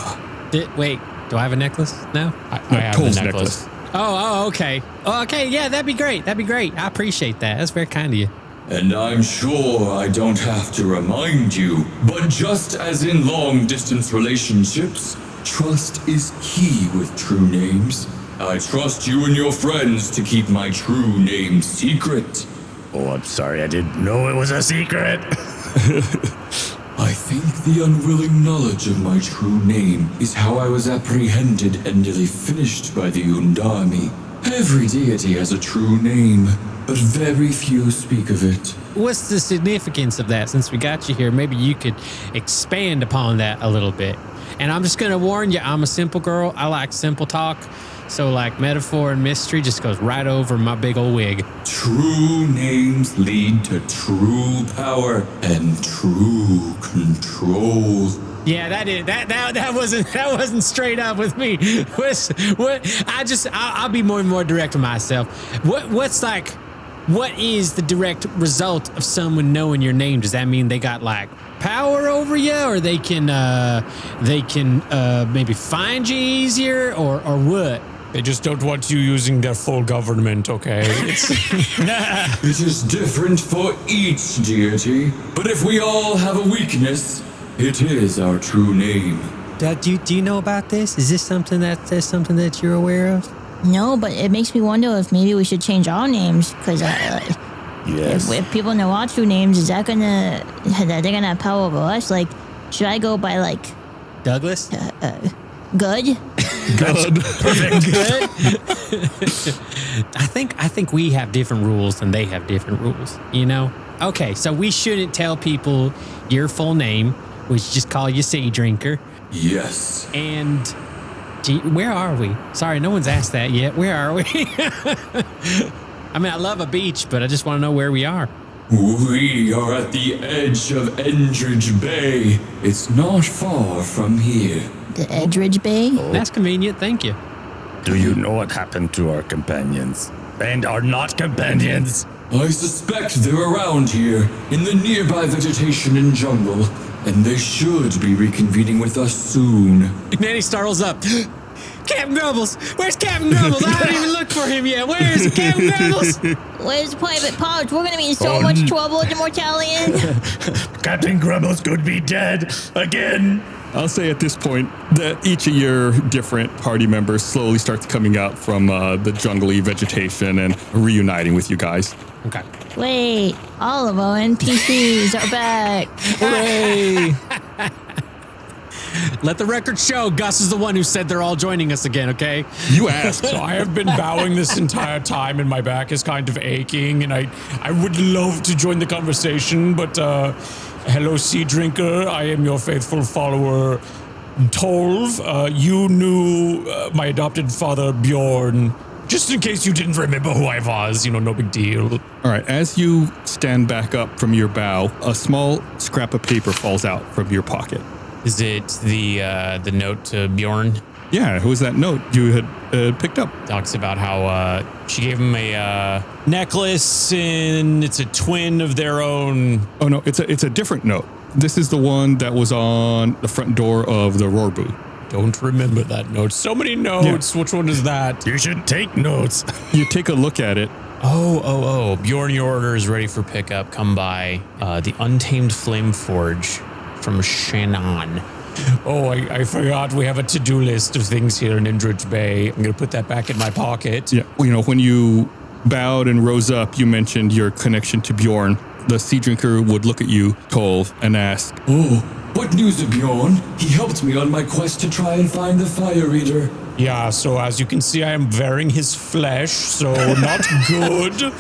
Wait, do I have a necklace now? I have Cole's the necklace. Oh, okay. Oh, okay, yeah, that'd be great. I appreciate that. That's very kind of you. And I'm sure I don't have to remind you, but just as in long-distance relationships, trust is key with true names. I trust you and your friends to keep my true name secret. Oh, I'm sorry. I didn't know it was a secret. I think the unwilling knowledge of my true name is how I was apprehended and nearly finished by the Undami. Every deity has a true name, but very few speak of it. What's the significance of that? Since we got you here, maybe you could expand upon that a little bit. And I'm just going to warn you, I'm a simple girl. I like simple talk. So like metaphor and mystery just goes right over my big old wig. True names lead to true power and true control. Yeah, that wasn't straight up with me. I'll be more and more direct with myself. What is the direct result of someone knowing your name? Does that mean they got like power over you, or they can maybe find you easier, or what? They just don't want you using their full government, okay? It is different for each deity, but if we all have a weakness, it is our true name. Do you know about this? Is this something that you're aware of? No, but it makes me wonder if maybe we should change our names, because Yes. if people know our true names, are they gonna have power over us? Like, should I go by like Douglas? good? Perfect. Good. I think we have different rules and they have different rules, you know? Okay, so we shouldn't tell people your full name. We should just call you Sea Drinker. Yes. And where are we? Sorry, no one's asked that yet. Where are we? I mean, I love a beach, but I just want to know where we are. We are at the edge of Endridge Bay. It's not far from here. The Edridge Bay? That's convenient. Thank you. Do you know what happened to our companions? And are not companions? I suspect they're around here, in the nearby vegetation and jungle, and they should be reconvening with us soon. Natty startles up. Captain Grumbles! Where's Captain Grumbles? I haven't even looked for him yet. Where's Captain Grumbles? Where's Private Parts? We're gonna be in so much trouble at the Mortalian. Captain Grumbles could be dead again. I'll say at this point that each of your different party members slowly starts coming out from the jungly vegetation and reuniting with you guys. Okay. Wait, all of our NPCs are back. Hooray! Let the record show Gus is the one who said they're all joining us again, okay? You asked. So I have been bowing this entire time and my back is kind of aching and I would love to join the conversation, but hello, Sea Drinker. I am your faithful follower, Tolv. You knew my adopted father, Bjorn. Just in case you didn't remember who I was, no big deal. All right, as you stand back up from your bow, a small scrap of paper falls out from your pocket. Is it the note to Bjorn? Yeah, who was that note you had picked up? Talks about how she gave him a necklace and it's a twin of their own. Oh no, it's a different note. This is the one that was on the front door of the Rorbu. Don't remember that note. So many notes. Yeah. Which one is that? You should take notes. You take a look at it. Oh. Bjorn, your order is ready for pickup. Come by. The Untamed Flame Forge from Shannon. Oh, I forgot we have a to-do list of things here in Endridge Bay. I'm going to put that back in my pocket. Yeah, when you bowed and rose up, you mentioned your connection to Bjorn. The Sea Drinker would look at you, Tolv, and ask, "Oh, what news of Bjorn? He helped me on my quest to try and find the Fire Eater." Yeah, so as you can see, I am wearing his flesh, so not good.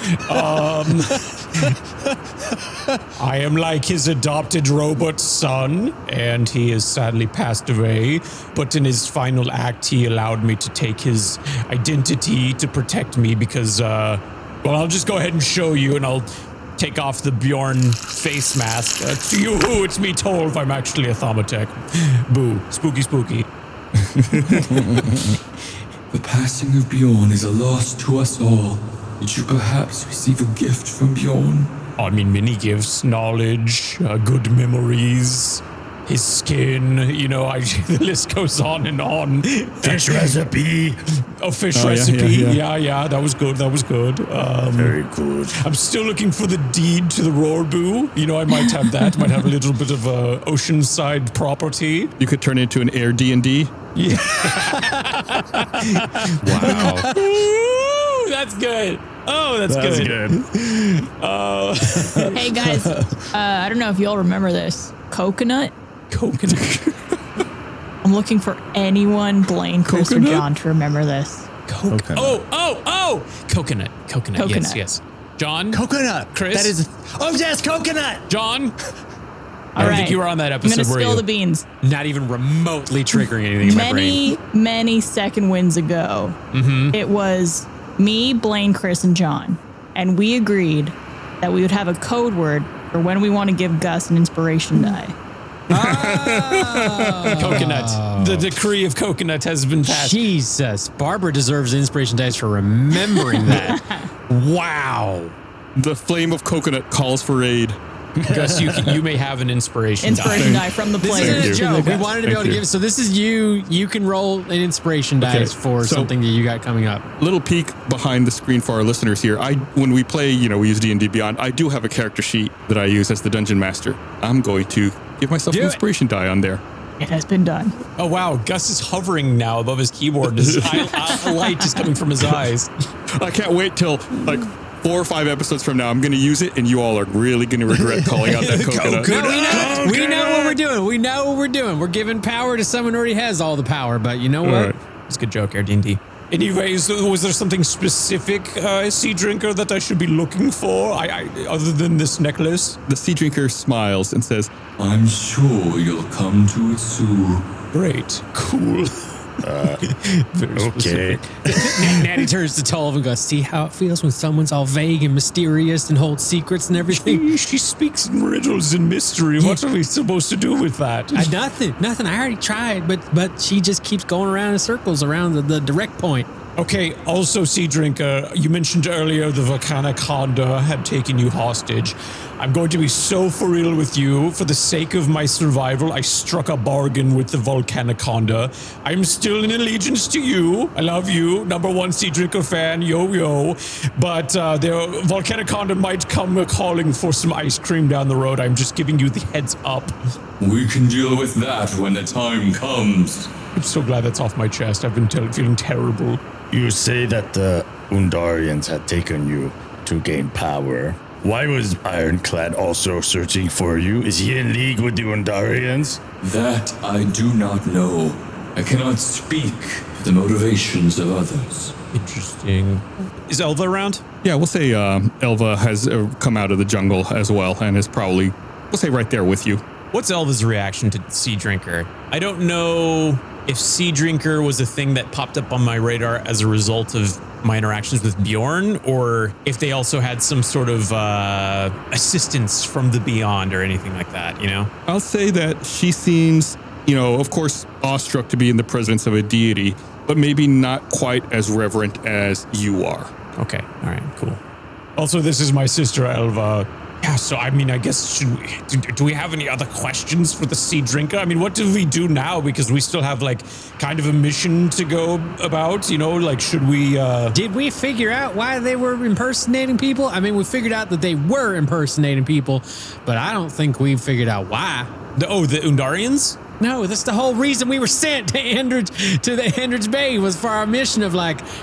I am like his adopted robot son, and he has sadly passed away. But in his final act, he allowed me to take his identity to protect me because, I'll just go ahead and show you, and I'll take off the Bjorn face mask. To you, it's me, Tolv. I'm actually a Thaumatek. Boo. Spooky. The passing of Bjorn is a loss to us all. Did you perhaps receive a gift from Bjorn? I mean, many gifts, knowledge, good memories, his skin, the list goes on and on. Fish recipe. A fish recipe. Yeah, that was good. Very good. I'm still looking for the deed to the Rorbu. I might have that. Might have a little bit of oceanside property. You could turn it into an air D&D. Yeah. Wow. Ooh, that's good. Oh, that's good. Hey guys, I don't know if y'all remember this. Coconut. I'm looking for anyone, Blaine, Chris, or John, to remember this. Coconut. Oh! Coconut. Yes. John? Coconut. Chris? That is. Oh, yes, coconut. John? I don't think you were on that episode, I'm going to were spill you? the beans. Not even remotely triggering anything in my brain. Many second wins ago, it was me, Blaine, Chris, and John. And we agreed that we would have a code word for when we want to give Gus an inspiration die. Coconut. The decree of coconut has been passed. Jesus. Barbara deserves inspiration dice for remembering that. Wow. The flame of coconut calls for aid. Gus, you may have an inspiration die from the This player. isn't a joke. We wanted to be able to give. So this is you. You can roll an inspiration dice for something that you got coming up. Little peek behind the screen for our listeners here. When we play, we use D&D Beyond. I do have a character sheet that I use as the dungeon master. I'm going to give myself an inspiration die on there. It has been done. Oh wow, Gus is hovering now above his keyboard. His light is coming from his eyes. I can't wait till 4 or 5 episodes from now. I'm going to use it, and you all are really going to regret calling out that coconut. No, we know what we're doing. We know what we're doing. We're giving power to someone who already has all the power. But you know what? Right. It's a good joke, D&D. Anyways, was there something specific, Sea Drinker, that I should be looking for, other than this necklace? The Sea Drinker smiles and says, I'm sure you'll come to it soon. Great. Cool. Okay. Natty turns to Tolv and goes, see how it feels when someone's all vague and mysterious and holds secrets and everything? She speaks in riddles and mystery. What are we supposed to do with that? Nothing. I already tried, but she just keeps going around in circles around the direct point. Okay, also, Sea Drinker, you mentioned earlier the Volcaniconda had taken you hostage. I'm going to be so for real with you. For the sake of my survival, I struck a bargain with the Volcaniconda. I'm still in allegiance to you. I love you. #1 Sea Drinker fan, yo. But the Volcaniconda might come calling for some ice cream down the road. I'm just giving you the heads up. We can deal with that when the time comes. I'm so glad that's off my chest. I've been feeling terrible. You say that the Undarians had taken you to gain power. Why was Ironclad also searching for you? Is he in league with the Undarians? That I do not know. I cannot speak to the motivations of others. Interesting. Is Elva around? yeah, we'll say Elva has come out of the jungle as well and is probably, we'll say right there with you. What's Elva's reaction to Sea Drinker? I don't know if Sea Drinker was a thing that popped up on my radar as a result of my interactions with Bjorn, or if they also had some sort of assistance from the beyond or anything like that, you know? I'll say that she seems, of course, awestruck to be in the presence of a deity, but maybe not quite as reverent as you are. Okay, all right, cool. Also, this is my sister, Elva. Yeah, so I mean, I guess, do we have any other questions for the Sea Drinker? I mean, what do we do now? Because we still have kind of a mission to go about, should we... Did we figure out why they were impersonating people? I mean, we figured out that they were impersonating people, but I don't think we figured out why. The Undarians? No, that's the whole reason we were sent to the Endridge Bay was for our mission of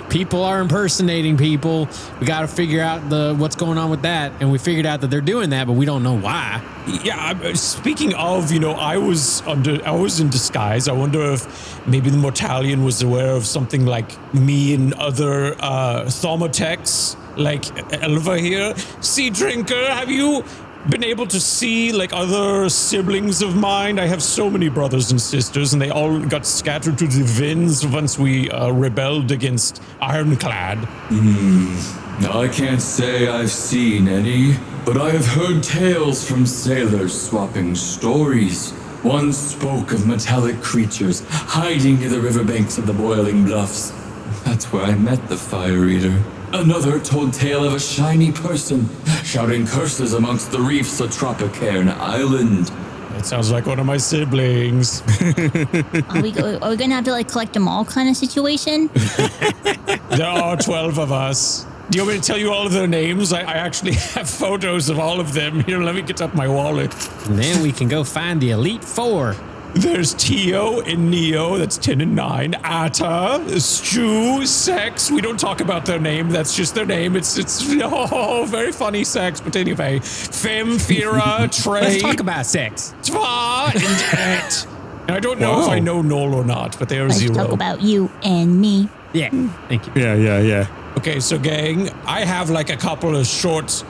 people are impersonating people. We got to figure out what's going on with that, and we figured out that they're doing that, but we don't know why. Yeah, speaking of, I was in disguise. I wonder if maybe the Mortalion was aware of something like me and other Thaumatex, like Elva here. Sea Drinker, have you been able to see other siblings of mine? I have so many brothers and sisters, and they all got scattered to the winds once we rebelled against Ironclad. I can't say I've seen any, but I have heard tales from sailors swapping stories. One spoke of metallic creatures hiding near the riverbanks of the Boiling Bluffs. That's where I met the Fire Eater. Another told tale of a shiny person shouting curses amongst the reefs of Tropicairn Island. That sounds like one of my siblings. Are we gonna have to collect them all kind of situation? There are 12 of us. Do you want me to tell you all of their names? I actually have photos of all of them. Here, let me get up my wallet. And then we can go find the Elite Four. There's Tio and Neo, that's 10 and 9. Atta, Stu, Sex. We don't talk about their name, that's just their name. It's very funny Sex, but anyway. Fem, Fira, Trey. Let's talk about sex. Tva, and Et. And I don't know if I know Noel or not, but they are Let's 0. talk about you and me. Yeah, thank you. Yeah. Okay, so gang, I have a couple of short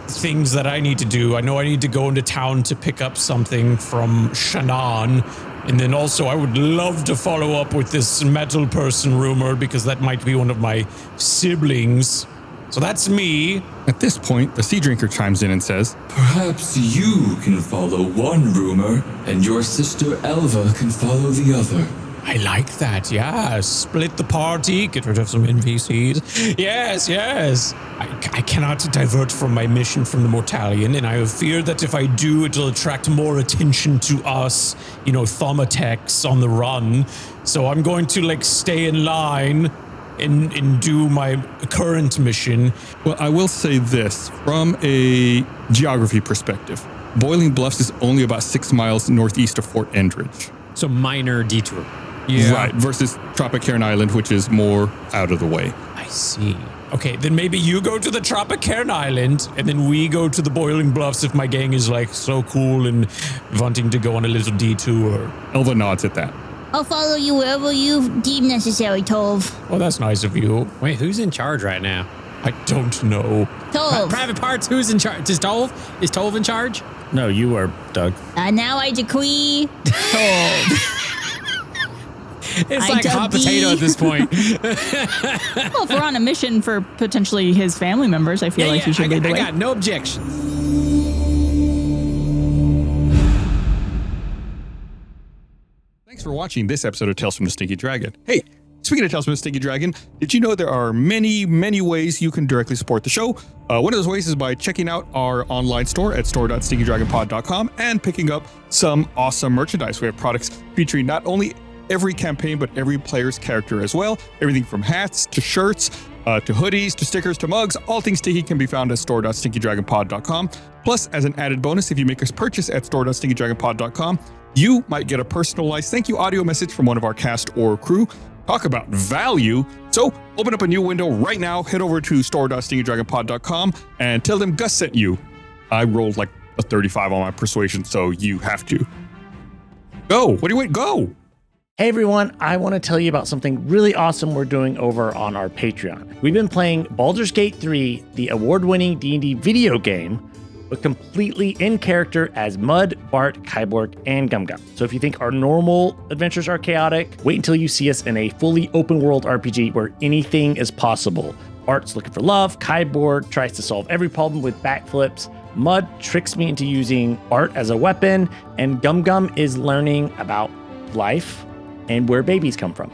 things that I need to do. I know I need to go into town to pick up something from Shannon, and then also I would love to follow up with this metal person rumor because that might be one of my siblings. So that's me. At this point, the Sea Drinker chimes in and says, Perhaps you can follow one rumor, and your sister Elva can follow the other. I like that. Yeah, split the party, get rid of some NPCs. Yes. I cannot divert from my mission from the Mortalion, and I have fear that if I do, it'll attract more attention to us, thaumatecs on the run. So I'm going to stay in line and do my current mission. Well, I will say this from a geography perspective. Boiling Bluffs is only about 6 miles northeast of Fort Endridge. So minor detour. Yeah. Right, versus Tropicairn Island, which is more out of the way. I see. Okay, then maybe you go to the Tropicairn Island, and then we go to the Boiling Bluffs if my gang is so cool and wanting to go on a little detour. Elva nods at that. I'll follow you wherever you deem necessary, Tove. Well, that's nice of you. Wait, who's in charge right now? I don't know. Tove. Private Parts, who's in charge? Is Tove? Is Tove in charge? No, you are, Doug. Now I decree Tove. It's like hot potato at this point. Well, if we're on a mission for potentially his family members, I feel like he should lead the way. I got no objection. Thanks for watching this episode of Tales from the Stinky Dragon. Hey, speaking of Tales from the Stinky Dragon, did you know there are many, many ways you can directly support the show? One of those ways is by checking out our online store at store.stinkydragonpod.com and picking up some awesome merchandise. We have products featuring not only every campaign, but every player's character as well. Everything from hats to shirts, to hoodies, to stickers, to mugs. All things sticky can be found at store.stinkydragonpod.com. Plus, as an added bonus, if you make a purchase at store.stinkydragonpod.com, you might get a personalized thank you audio message from one of our cast or crew. Talk about value. So open up a new window right now, head over to store.stinkydragonpod.com and tell them Gus sent you. I rolled a 35 on my persuasion, so you have to. Go. What do you wait? Go. Hey everyone, I want to tell you about something really awesome we're doing over on our Patreon. We've been playing Baldur's Gate 3, the award-winning D&D video game, but completely in character as Mud, Bart, Kyborg, and Gum-Gum. So if you think our normal adventures are chaotic, wait until you see us in a fully open-world RPG where anything is possible. Bart's looking for love, Kyborg tries to solve every problem with backflips, Mud tricks me into using Bart as a weapon, and Gum-Gum is learning about life and where babies come from.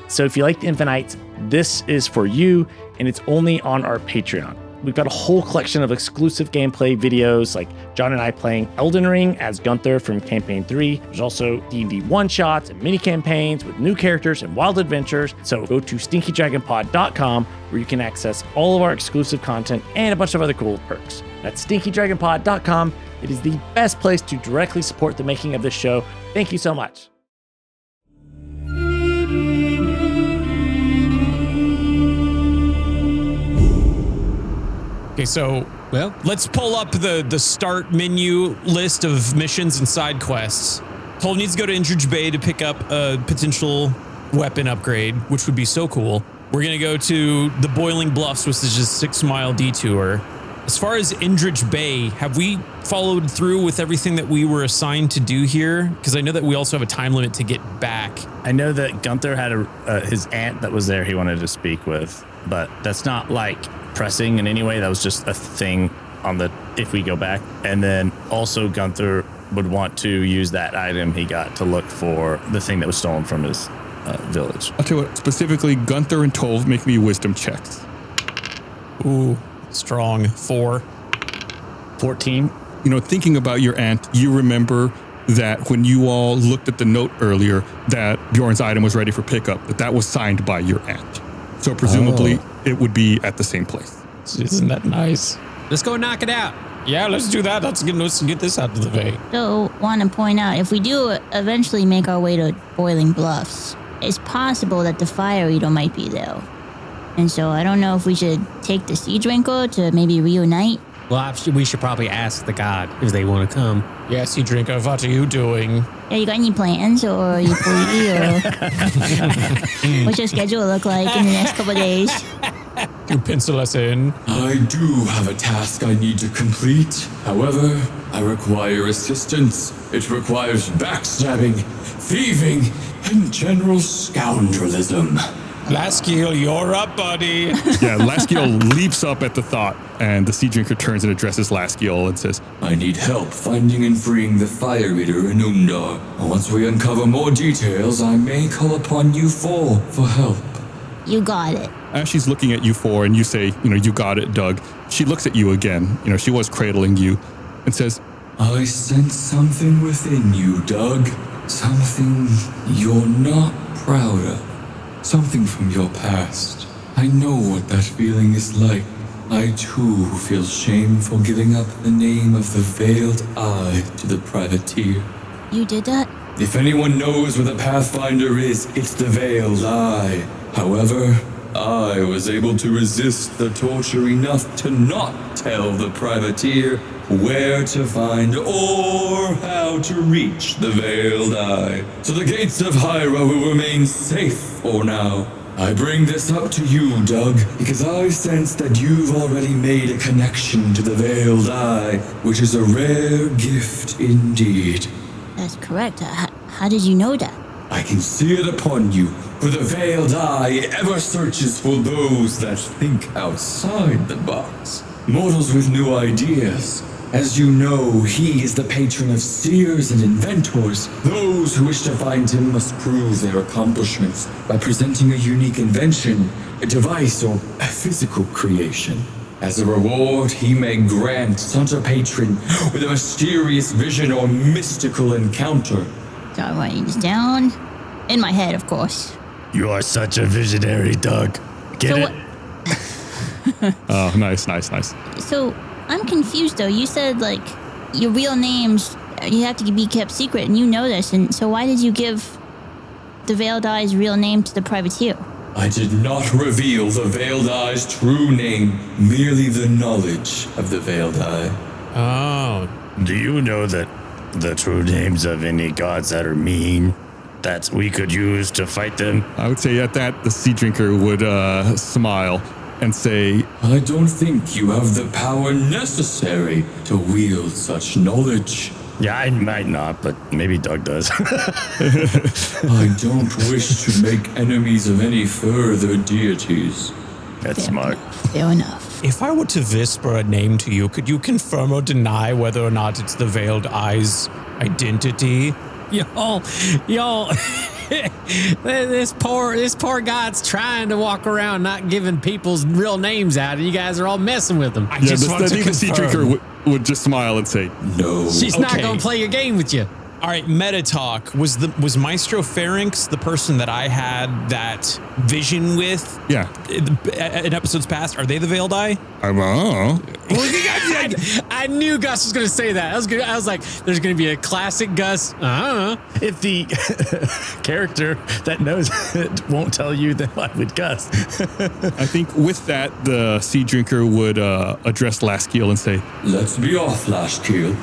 So if you like the Infinites, this is for you, and it's only on our Patreon. We've got a whole collection of exclusive gameplay videos, like John and I playing Elden Ring as Gunther from Campaign 3. There's also D&D one-shots and mini-campaigns with new characters and wild adventures. So go to stinkydragonpod.com where you can access all of our exclusive content and a bunch of other cool perks. That's stinkydragonpod.com. It is the best place to directly support the making of this show. Thank you so much. Okay, so let's pull up the start menu list of missions and side quests. Cole needs to go to Indridge Bay to pick up a potential weapon upgrade, which would be so cool. We're gonna go to the Boiling Bluffs, which is just a 6-mile detour. As far as Indridge Bay, have we followed through with everything that we were assigned to do here? Because I know that we also have a time limit to get back. I know that Gunther had his aunt that was there he wanted to speak with, but that's not pressing in any way. That was just a thing on if we go back. And then also Gunther would want to use that item he got to look for the thing that was stolen from his village. I'll tell you what, specifically Gunther and Tove make me wisdom checks. Ooh, strong. 4. 14. Thinking about your aunt, you remember that when you all looked at the note earlier that Bjorn's item was ready for pickup, that was signed by your aunt. So presumably it would be at the same place. Isn't that nice? Let's go knock it out. Yeah, let's do that. Let's get this out of the way. So, want to point out, if we do eventually make our way to Boiling Bluffs, it's possible that the Fire Eater might be there. And so I don't know if we should take the Siege Drinker to maybe reunite. Well, we should probably ask the god if they want to come. Yeah, Siege Drinker, what are you doing? Yeah, you got any plans or you free or what's your schedule look like in the next couple of days? You pencil us in. I do have a task I need to complete. However, I require assistance. It requires backstabbing, thieving, and general scoundrelism. Laskiel, you're up, buddy. Yeah, Laskiel leaps up at the thought, and the Sea Drinker turns and addresses Laskiel and says, I need help finding and freeing the Fire Eater in Undar. Once we uncover more details, I may call upon you four for help. You got it. as she's looking at you four and you say, you got it, Doug, she looks at you again. She was cradling you and says, I sense something within you, Doug. Something you're not proud of. Something from your past. I know what that feeling is like. I too feel shame for giving up the name of the Veiled Eye to the privateer. You did that? If anyone knows where the Pathfinder is, it's the Veiled Eye. However, I was able to resist the torture enough to not tell the privateer where to find or how to reach the Veiled Eye. So the gates of Hyra will remain safe for now. I bring this up to you, Doug, because I sense that you've already made a connection to the Veiled Eye, which is a rare gift indeed. That's correct. How did you know that? I can see it upon you, for the Veiled Eye ever searches for those that think outside the box. Mortals with new ideas. As you know, he is the patron of seers and inventors. Those who wish to find him must prove their accomplishments by presenting a unique invention, a device, or a physical creation. As a reward, he may grant such a patron with a mysterious vision or mystical encounter. So I'm writing this down. In my head, of course. You are such a visionary, Doug. Get it? oh, nice. So I'm confused though. You said your real names, you have to be kept secret, and you know this. And so why did you give the Veiled Eye's real name to the privateer? I did not reveal the Veiled Eye's true name, merely the knowledge of the Veiled Eye. Oh. Do you know that the true names of any gods that are mean that we could use to fight them? I would say at that, the Sea Drinker would smile and say, I don't think you have the power necessary to wield such knowledge. Yeah, I might not, but maybe Doug does. I don't wish to make enemies of any further deities. That's smart. Fair enough. If I were to whisper a name to you, could you confirm or deny whether or not it's the Veiled Eye's identity? Y'all, this poor guy's trying to walk around not giving people's real names out, and you guys are all messing with him. I just want to the Sea Drinker confirm. would just smile and say, No. She's not Okay. going to play your game with you. All right, meta talk. Was Maestro Pharynx the person that I had that vision with? Yeah. In episodes past, are they the Veiled Eye? I knew Gus was going to say that. I was like, there's going to be a classic Gus. If the character that knows it won't tell you, then why would Gus? I think with that, the Sea Drinker would address Laskiel and say, Let's be off, Lashkeel.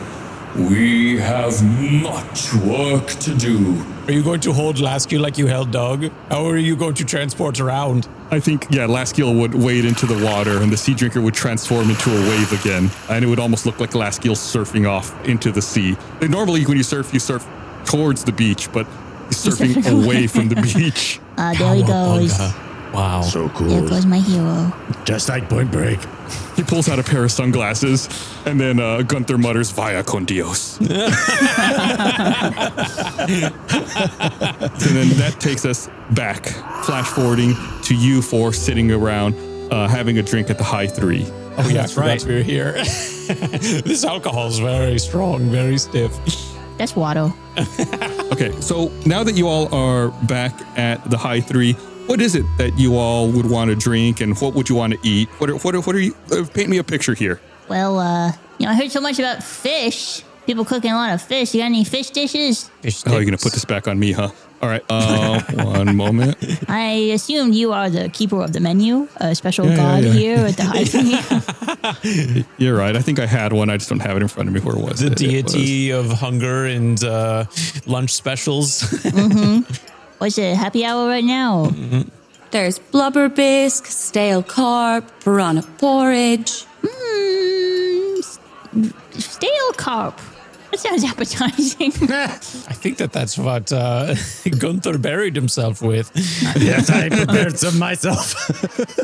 We have much work to do. Are you going to hold Laskiel like you held Doug? How are you going to transport around? I think, Laskiel would wade into the water and the Sea Drinker would transform into a wave again. And it would almost look like Laskiel surfing off into the sea. And normally when you surf towards the beach, but he's surfing away from the beach. There he goes. Wow. So cool. There goes my hero. Just like Point Break. He pulls out a pair of sunglasses and then Gunther mutters, Vaya con Dios. And then that takes us back, flash forwarding to you four sitting around having a drink at the High 3. Oh yeah, that's right. We're here. This alcohol is very strong, very stiff. That's Watto. Okay, so now that you all are back at the High 3, what is it that you all would want to drink, and what would you want to eat? What are you? Paint me a picture here. Well, I heard so much about fish. People cooking a lot of fish. You got any fish dishes? Oh, you're gonna put this back on me, huh? All right, one moment. I assumed you are the keeper of the menu, a special god here at the High 3. You're right. I think I had one. I just don't have it in front of me. Where was The it? deity of hunger and lunch specials. What's it, happy hour right now? There's blubber bisque, stale carp, piranha porridge. Stale carp. That sounds appetizing. I think that's what Gunther buried himself with. Yes, I prepared some myself.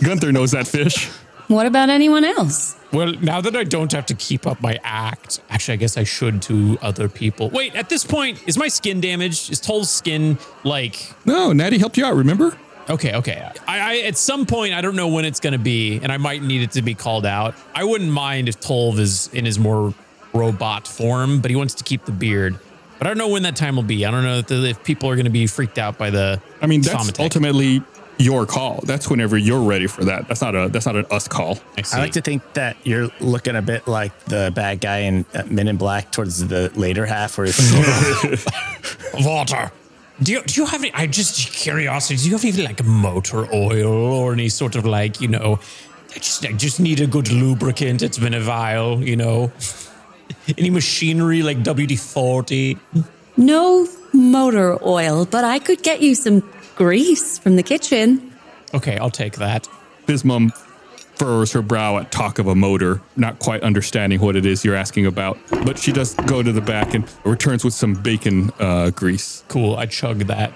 Gunther knows that fish. What about anyone else? Well, now that I don't have to keep up my act, actually, I guess I should to other people. Wait, at this point, is my skin damaged? Is Toll's skin like... No, Natty helped you out, remember? Okay. I at some point, I don't know when it's going to be, and I might need it to be called out. I wouldn't mind if Tolv is in his more robot form, but he wants to keep the beard. But I don't know when that time will be. I don't know if people are going to be freaked out by the... I mean, that's Somatic. ultimately your call. That's whenever you're ready for that. That's not an us call. I like to think that you're looking a bit like the bad guy in Men in Black towards the later half where it's Water. Do you have any, just curiosity, do you have any like motor oil or any sort of like, I just need a good lubricant. It's been a while, Any machinery like WD-40? No motor oil, but I could get you some grease from the kitchen. Okay, I'll take that. Bismum furrows her brow at talk of a motor, not quite understanding what it is you're asking about. But she does go to the back and returns with some bacon grease. Cool, I chug that.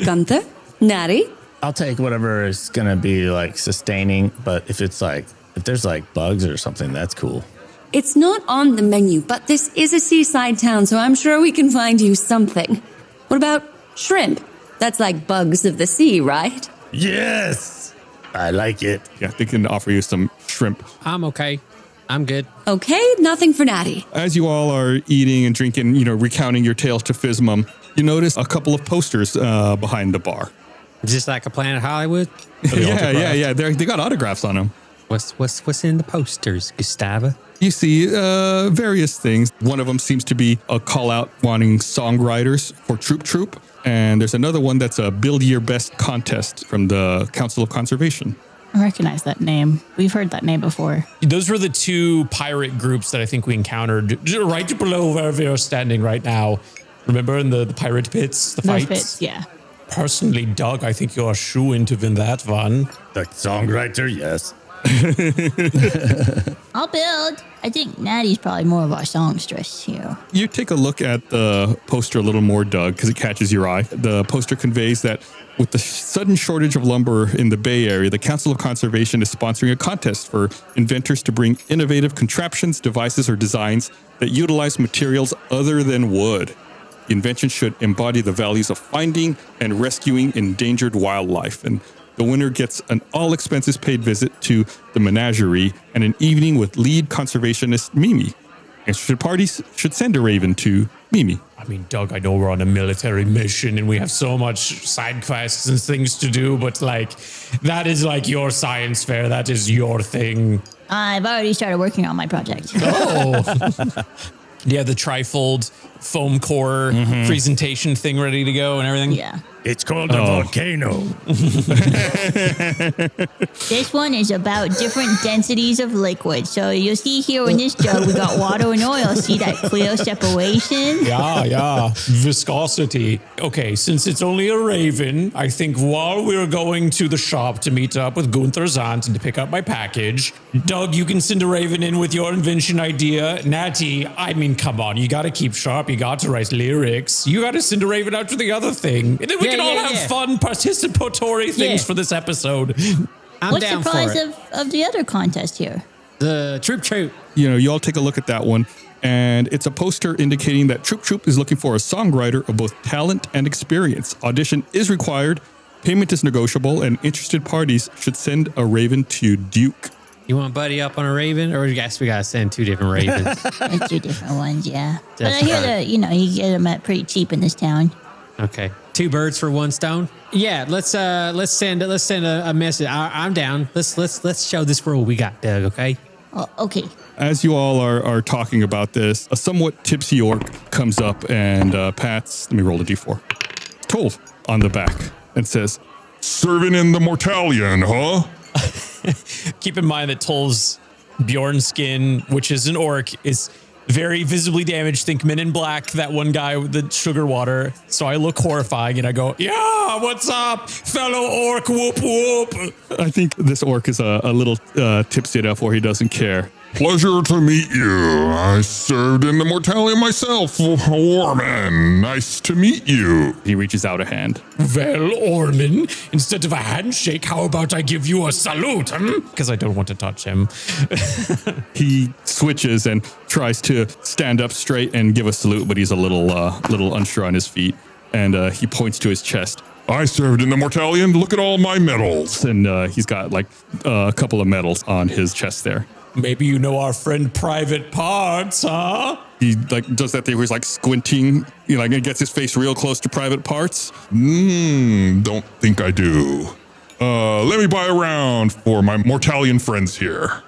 Gunther? Natty? I'll take whatever is going to be like sustaining, but if there's like bugs or something, that's cool. It's not on the menu, but this is a seaside town, so I'm sure we can find you something. What about shrimp? That's like bugs of the sea, right? Yes! I like it. Yeah, they can offer you some shrimp. I'm okay. I'm good. Okay, nothing for Natty. As you all are eating and drinking, recounting your tales to Fizmum, you notice a couple of posters behind the bar. Just like a Planet Hollywood. Yeah. They got autographs on them. What's in the posters, Gustavo? You see various things. One of them seems to be a call out wanting songwriters for Troop. And there's another one that's a Build Your Best contest from the Council of Conservation. I recognize that name. We've heard that name before. Those were the two pirate groups that I think we encountered right below where we are standing right now. Remember in the pirate pits, the Those fights? bits, yeah. Personally, Doug, I think you're a shoo-in to win that one. The songwriter, yes. I'll build. I think Natty's probably more of our songstress here. You take a look at the poster a little more, Doug, because it catches your eye. The poster conveys that with the sudden shortage of lumber in the Bay Area, the Council of Conservation is sponsoring a contest for inventors to bring innovative contraptions, devices, or designs that utilize materials other than wood. The invention should embody the values of finding and rescuing endangered wildlife. And the winner gets an all-expenses-paid visit to the menagerie and an evening with lead conservationist Mimi. Interested parties should send a raven to Mimi. I mean, Doug, I know we're on a military mission and we have so much side quests and things to do, but that is your science fair. That is your thing. I've already started working on my project. Oh. Yeah, the trifold foam core presentation thing ready to go and everything. Yeah. It's called a volcano. This one is about different densities of liquid. So you'll see here in this jug, we got water and oil. See that clear separation? Yeah. Viscosity. Okay, since it's only a raven, I think while we're going to the shop to meet up with Gunther's aunt and to pick up my package, Doug, you can send a raven in with your invention idea. Natty, I mean, come on, you got to keep sharp. You got to write lyrics. You got to send a raven out to the other thing. And then we can all have fun participatory things for this episode. What's the prize of the other contest here? The Troop. You all take a look at that one, and it's a poster indicating that Troop is looking for a songwriter of both talent and experience. Audition is required, payment is negotiable, and interested parties should send a raven to Duke. You want Buddy up on a raven, or I guess we gotta send two different ravens? Two different ones, yeah. But I hear that you get them at pretty cheap in this town. Okay, 2 birds for 1 stone. Yeah, let's send a message. I'm down. Let's show this world what we got, Doug. Okay. Oh, okay. As you all are talking about this, a somewhat tipsy orc comes up and pats. Let me roll a d4. 12 on the back and says, Serving in the Mortalion, huh? Keep in mind that Toll's Bjorn skin, which is an orc, is very visibly damaged. Think Men in Black, that one guy with the sugar water. So I look horrifying and I go, yeah, what's up, fellow orc, whoop, whoop. I think this orc is a little tipsy enough where he doesn't care. Pleasure to meet you. I served in the Mortalium myself. Orman, nice to meet you. He reaches out a hand. Well, Orman, instead of a handshake, how about I give you a salute? Because I don't want to touch him. He switches and tries to stand up straight and give a salute, but he's a little unsure on his feet. And he points to his chest. I served in the Mortalium. Look at all my medals. And he's got like a couple of medals on his chest there. Maybe you know our friend Private Parts, huh? He like does that thing where he's like squinting, and gets his face real close to Private Parts. Don't think I do. Let me buy a round for my Mortalian friends here.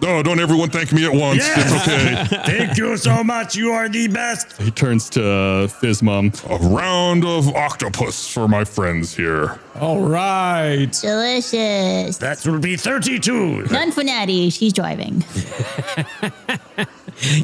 Oh, don't everyone thank me at once. Yeah. It's okay. Thank you so much. You are the best. He turns to Fizzmum. A round of octopus for my friends here. All right. Delicious. That will be 32. None for Natty. She's driving.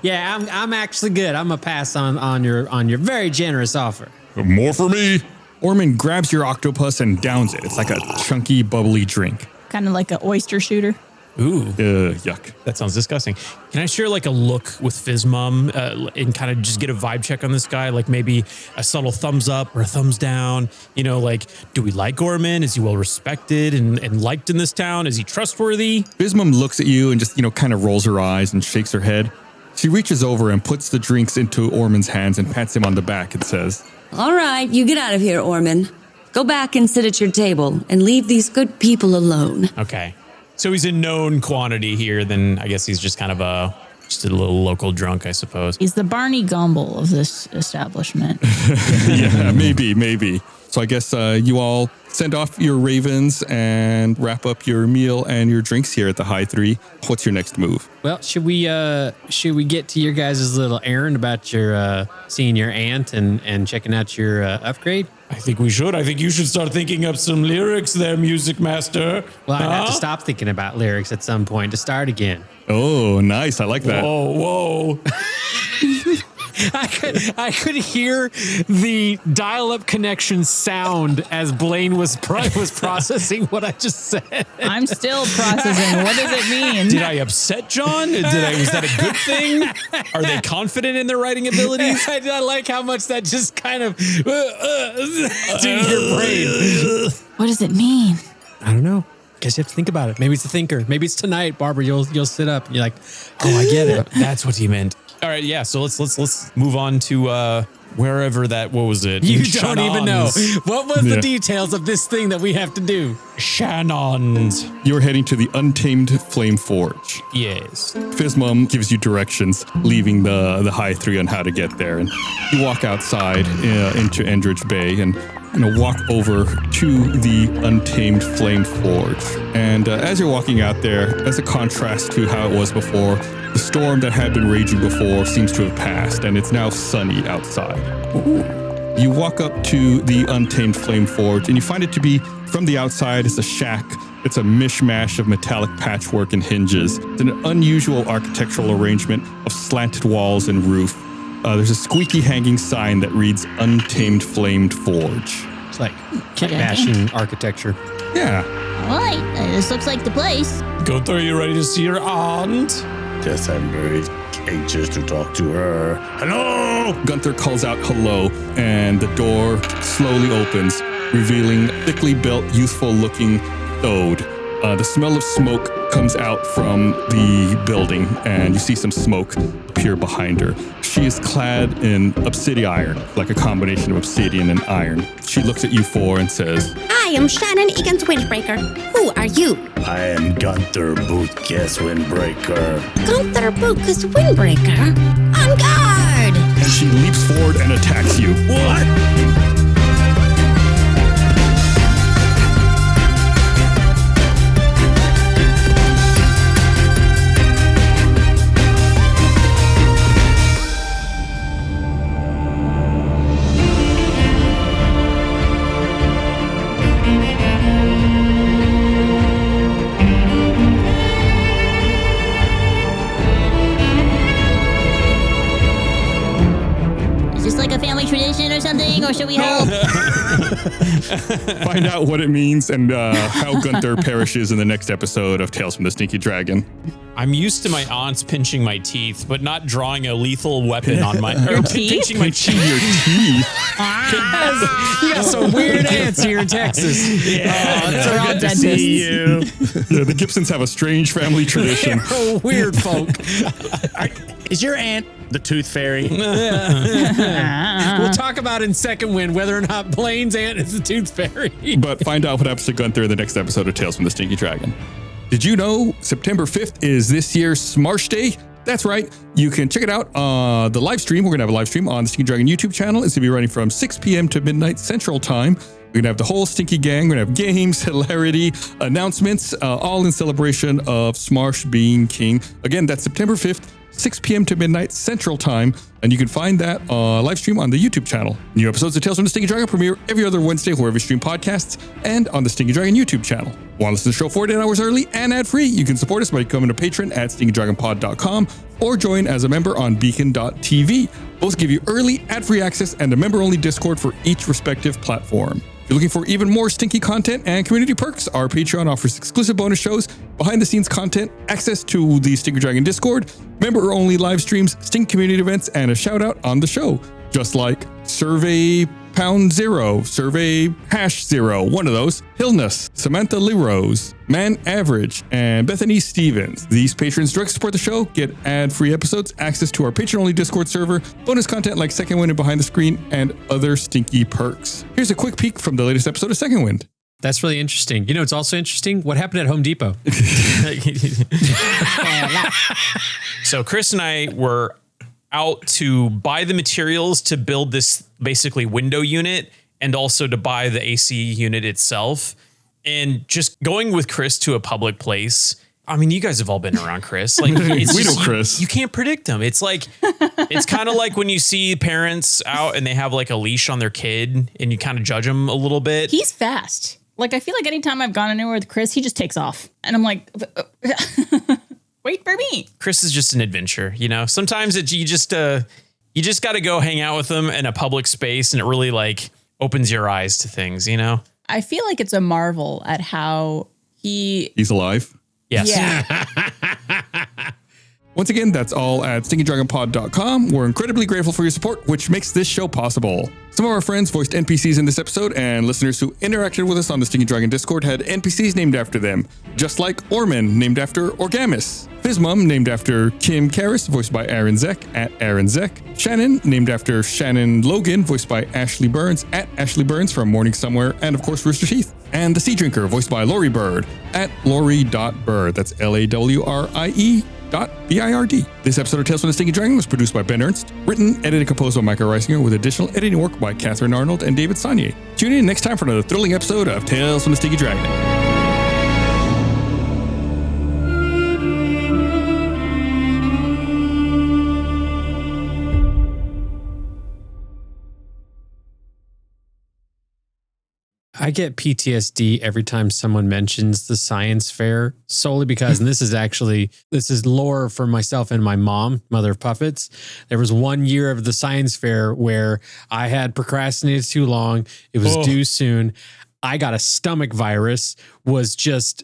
Yeah, I'm actually good. I'm gonna pass on your very generous offer. More for me. Orman grabs your octopus and downs it. It's like a chunky, bubbly drink. Kind of like an oyster shooter. Ooh. Yuck. That sounds disgusting. Can I share like a look with Fizzmum and kind of just get a vibe check on this guy? Like maybe a subtle thumbs up or a thumbs down. Like, do we like Orman? Is he well respected and liked in this town? Is he trustworthy? Fizzmum looks at you and just, kind of rolls her eyes and shakes her head. She reaches over and puts the drinks into Orman's hands and pats him on the back and says, All right, you get out of here, Orman. Go back and sit at your table and leave these good people alone. Okay. So he's a known quantity here, then I guess he's just kind of just a little local drunk, I suppose. He's the Barney Gumble of this establishment. Yeah, maybe. So I guess you all send off your ravens and wrap up your meal and your drinks here at the High 3. What's your next move? Well, should we get to your guys' little errand about your seeing your aunt and checking out your upgrade? I think we should. I think you should start thinking up some lyrics there, Music Master. Well, I'd have to stop thinking about lyrics at some point to start again. Oh, nice. I like that. Whoa. I could hear the dial-up connection sound as Blaine was processing what I just said. I'm still processing. What does it mean? Did I upset John? Was that a good thing? Are they confident in their writing abilities? I like how much that just kind of to your brain. What does it mean? I don't know. Guess you have to think about it. Maybe it's a thinker. Maybe it's tonight, Barbara. You'll sit up and you're like, oh, I get it. That's what he meant. All right, yeah. So let's move on to wherever that. What was it? You don't even know. What was Yeah. the details of this thing that we have to do? Shannon's. You're heading to the Untamed Flame Forge. Yes. Fizzmum gives you directions, leaving the High 3 on how to get there. And you walk outside into Endridge Bay and walk over to the Untamed Flame Forge. And as you're walking out there, as a contrast to how it was before, the storm that had been raging before seems to have passed, and it's now sunny outside. Ooh. You walk up to the Untamed Flame Forge, and you find it to be, from the outside, it's a shack. It's a mishmash of metallic patchwork and hinges. It's an unusual architectural arrangement of slanted walls and roof. There's a squeaky hanging sign that reads Untamed Flamed Forge. It's like kit bashing architecture. Yeah. All right, this looks like the place. Gunther, are you ready to see your aunt? Yes, I'm very anxious to talk to her. Hello! Gunther calls out hello, and the door slowly opens, revealing thickly built, youthful-looking Thode. The smell of smoke comes out from the building, and you see some smoke appear behind her. She is clad in obsidian iron, like a combination of obsidian and iron. She looks at you four and says, I am Shannon Egan's Windbreaker. Who are you? I am Gunther Bootkiss Windbreaker. Gunther Bootkiss Windbreaker? On guard! and she leaps forward and attacks you. What? tradition or something, or should we help? Find out what it means and how Gunther perishes in the next episode of Tales from the Stinky Dragon. I'm used to my aunts pinching my teeth, but not drawing a lethal weapon on my pinching my teeth. Your teeth. You got some weird ants here in Texas. Yeah, they're all Good to dentists. see you. Yeah, the Gibsons have a strange family tradition. Weird folk. Is your aunt the tooth fairy? We'll talk about in second wind whether or not Blaine's aunt is the tooth fairy. But find out what happens to Gunther in the next episode of Tales from the Stinky Dragon. Did you know September 5th is this year's Smarsh Day? That's right. You can check it out on the live stream. We're going to have a live stream on the Stinky Dragon YouTube channel. It's going to be running from 6 p.m. to midnight Central Time. We're going to have the whole Stinky gang. We're going to have games, hilarity, announcements, all in celebration of Smarsh being king. Again, that's September 5th. 6 p.m. to midnight Central Time, and you can find that live stream on the YouTube channel. New episodes of Tales from the Stinky Dragon premiere every other Wednesday wherever you stream podcasts and on the Stinky Dragon YouTube channel. Want to listen to the show 48 hours early and ad-free? You can support us by becoming a patron at stinkydragonpod.com or join as a member on beacon.tv. Both give you early ad-free access and a member-only Discord for each respective platform. If you're looking for even more stinky content and community perks, our Patreon offers exclusive bonus shows, behind-the-scenes content, access to the Stinky Dragon Discord, member-only live streams, stink community events, and a shout-out on the show. Just like Survey Pound Zero, Survey Hash Zero, one of those, Hillness, Samantha Lee Rose, Man Average, and Bethany Stevens. These patrons direct support the show, get ad-free episodes, access to our patron-only Discord server, bonus content like Second Wind and Behind the Screen, and other stinky perks. Here's a quick peek from the latest episode of Second Wind. That's really interesting. You know, it's also interesting. What happened at Home Depot? So Chris and I were out to buy the materials to build this basically window unit and also to buy the AC unit itself. And just going with Chris to a public place. I mean, you guys have all been around Chris. Like, it's We just, know Chris. You can't predict them. It's like, it's kind of like when you see parents out and they have like a leash on their kid and you kind of judge them a little bit. He's fast. Like, I feel like anytime I've gone anywhere with Chris, he just takes off. And I'm like, wait for me. Chris is just an adventure, you know. Sometimes you just got to go hang out with them in a public space, and it really like opens your eyes to things, you know. I feel like it's a marvel at how He's alive. Yes. Yeah. Once again, that's all at stinkydragonpod.com. We're incredibly grateful for your support, which makes this show possible. Some of our friends voiced NPCs in this episode, and listeners who interacted with us on the Stinky Dragon Discord had NPCs named after them, just like Orman, named after Orgamus, Fizmum, named after Kim Karras, voiced by Aaron Zek, at Aaron Zek, Shannon, named after Shannon Logan, voiced by Ashley Burns, at Ashley Burns from Morning Somewhere, and of course Rooster Teeth, and The Sea Drinker, voiced by Lori Bird, at Lori.Bird, that's LAWRIE. .BIRD. This episode of Tales from the Stinky Dragon was produced by Ben Ernst, written, edited, and composed by Micah Reisinger, with additional editing work by Catherine Arnold and David Saunier. Tune in next time for another thrilling episode of Tales from the Stinky Dragon. I get PTSD every time someone mentions the science fair, solely because, and this is lore for myself and my mom, mother of puppets. There was 1 year of the science fair where I had procrastinated too long. It was due soon. I got a stomach virus, was just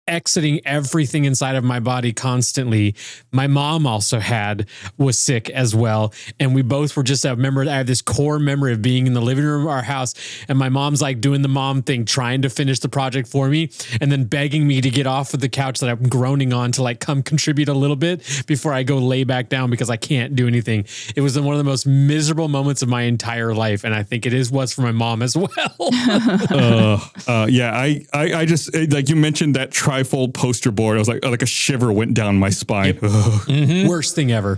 exiting everything inside of my body constantly. My mom also was sick as well. And we both were just, I have this core memory of being in the living room of our house. And my mom's like doing the mom thing, trying to finish the project for me. And then begging me to get off of the couch that I'm groaning on to like come contribute a little bit before I go lay back down because I can't do anything. It was one of the most miserable moments of my entire life. And I think was for my mom as well. Yeah, I just, like you mentioned that trifold poster board. I was like a shiver went down my spine. Worst thing ever.